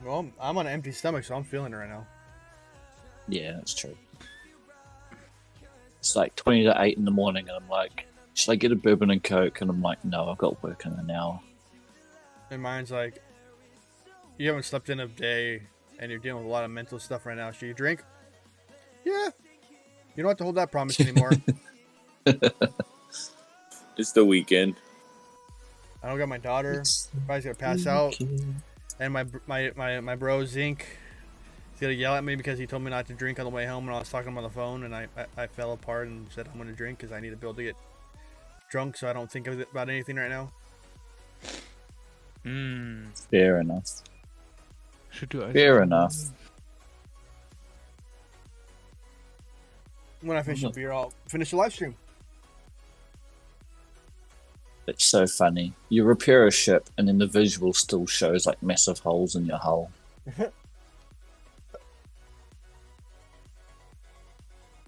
Well, I'm on an empty stomach, so I'm feeling it right now. Yeah, that's true. It's like 20 to 8 in the morning, and I'm like, should I get a bourbon and Coke? And I'm like, no, I've got work in an hour. And mine's like, you haven't slept in a day, and you're dealing with a lot of mental stuff right now. Should you drink? Yeah. You don't have to hold that promise anymore. It's the weekend. I don't got my daughter. Probably gonna pass out. And my bro Zink, he's gonna yell at me because he told me not to drink on the way home when I was talking to him on the phone, and I fell apart and said I'm gonna drink because I need to be able to get drunk so I don't think about anything right now. Fair enough. Should do it. Fair enough. When I finish the beer, I'll finish the live stream. It's so funny. You repair a ship, and then the visual still shows like massive holes in your hull.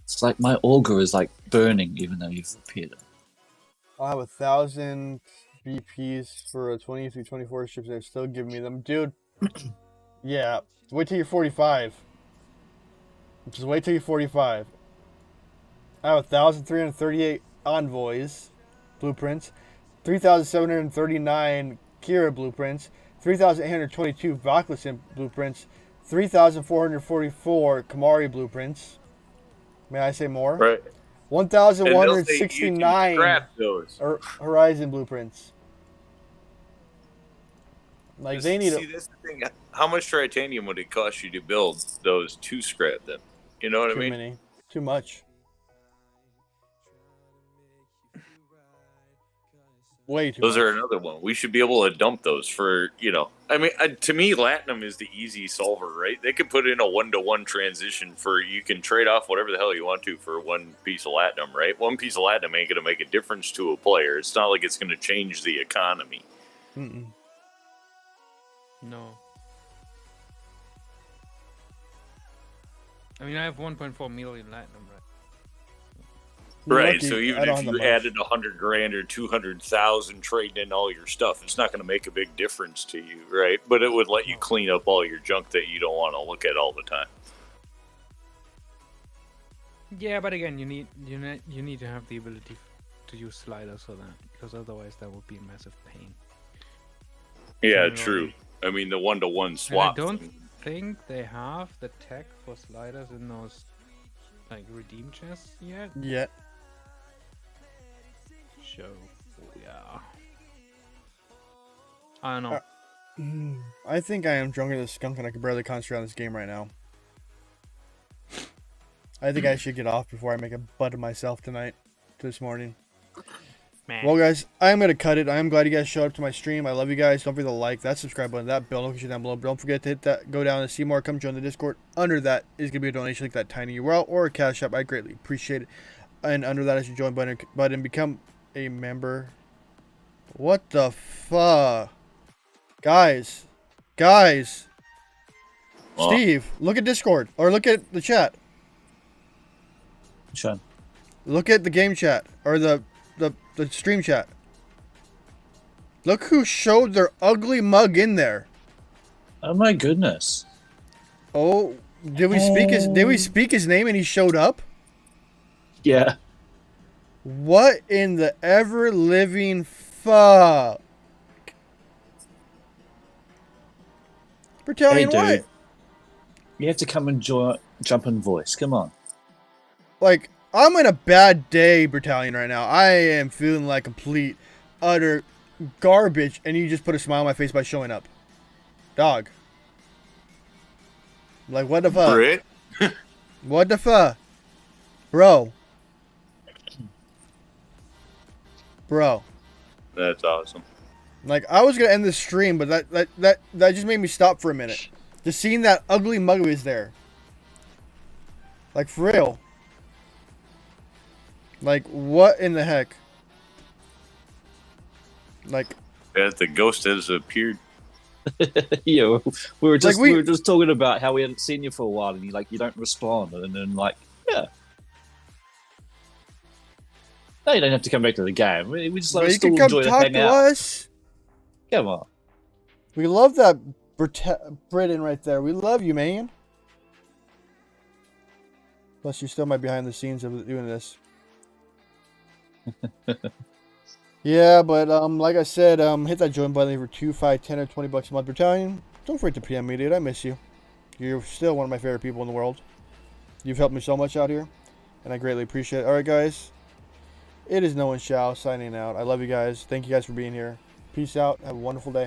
It's like my auger is like burning, even though you've repaired it. I'll have 1,000 BPs for a 20 through 24 ships. They're still giving me them, dude. Yeah, wait till you're 45. Just wait till you're 45. I have 1,338 envoys blueprints, 3,739 Kira blueprints, 3,822 Vaklisin blueprints, 3,444 Kamari blueprints. May I say more? Right. 1,169 Horizon blueprints. Like they need. See, that's the thing. How much titanium would it cost you to build those to scrap them? You know what I mean? Too many. Too much. Way too Those much. are another one. We should be able to dump those for, I mean, to me, Latinum is the easy solver, right? They could put in a 1-to-1 transition for, you can trade off whatever the hell you want to for one piece of Latinum, right? One piece of Latinum ain't going to make a difference to a player. It's not like it's going to change the economy. Mm-mm. No. I mean, I have 1.4 million Latinum, right? Right, Lucky, so even if you added $100,000 or 200,000 trading in all your stuff, it's not going to make a big difference to you, right? But it would let you clean up all your junk that you don't want to look at all the time. Yeah, but again, you need to have the ability to use sliders for that, because otherwise that would be a massive pain. Yeah, true. I mean, the 1-to-1 swap. And I don't think they have the tech for sliders in those like redeem chests yet. Yet. So yeah, I don't know. I think I am drunker than a skunk and I can barely concentrate on this game right now. I think I should get off before I make a butt of myself this morning. Man. Well, guys, I'm going to cut it. I am glad you guys showed up to my stream. I love you guys. Don't forget to like that subscribe button, that bell notification down below. But don't forget to hit that, go down and see more. Come join the Discord. Under that is going to be a donation link, that tiny URL, or a cash app. I greatly appreciate it. And under that is your join button. Become a member. What the fuck? Guys. What? Steve, look at Discord. Or look at the chat. Sure. Look at the game chat. Or the stream chat. Look who showed their ugly mug in there. Oh my goodness. Oh, did we speak his name and he showed up? Yeah. What in the ever living fuck? Battalion Hey, dude. what? You have to come and jump in voice. Come on. Like, I'm in a bad day, Battalion, right now. I am feeling like complete, utter garbage, and you just put a smile on my face by showing up. Dog. Like, what the fuck? Brit? What the fuck? Bro. That's awesome. Like, I was gonna end this stream, but that just made me stop for a minute. Just seeing that ugly mugly is there. Like, for real. Like, what in the heck? Like, Yeah, the ghost has appeared. Yeah, we were just talking about how we hadn't seen you for a while, and you don't respond, and then yeah. No, you don't have to come back to the game. We just but you still can come enjoy the talk to hangout. us. Come on. We love that Britain right there. We love you, man. Plus, you're still my behind the scenes of doing this. Yeah, but like I said, hit that join button for 2, 5, 10, or 20 bucks a month per time. Don't forget to PM me, dude. I miss you. You're still one of my favorite people in the world. You've helped me so much out here, and I greatly appreciate it. All right, guys. It is No One Shall signing out. I love you guys. Thank you guys for being here. Peace out. Have a wonderful day.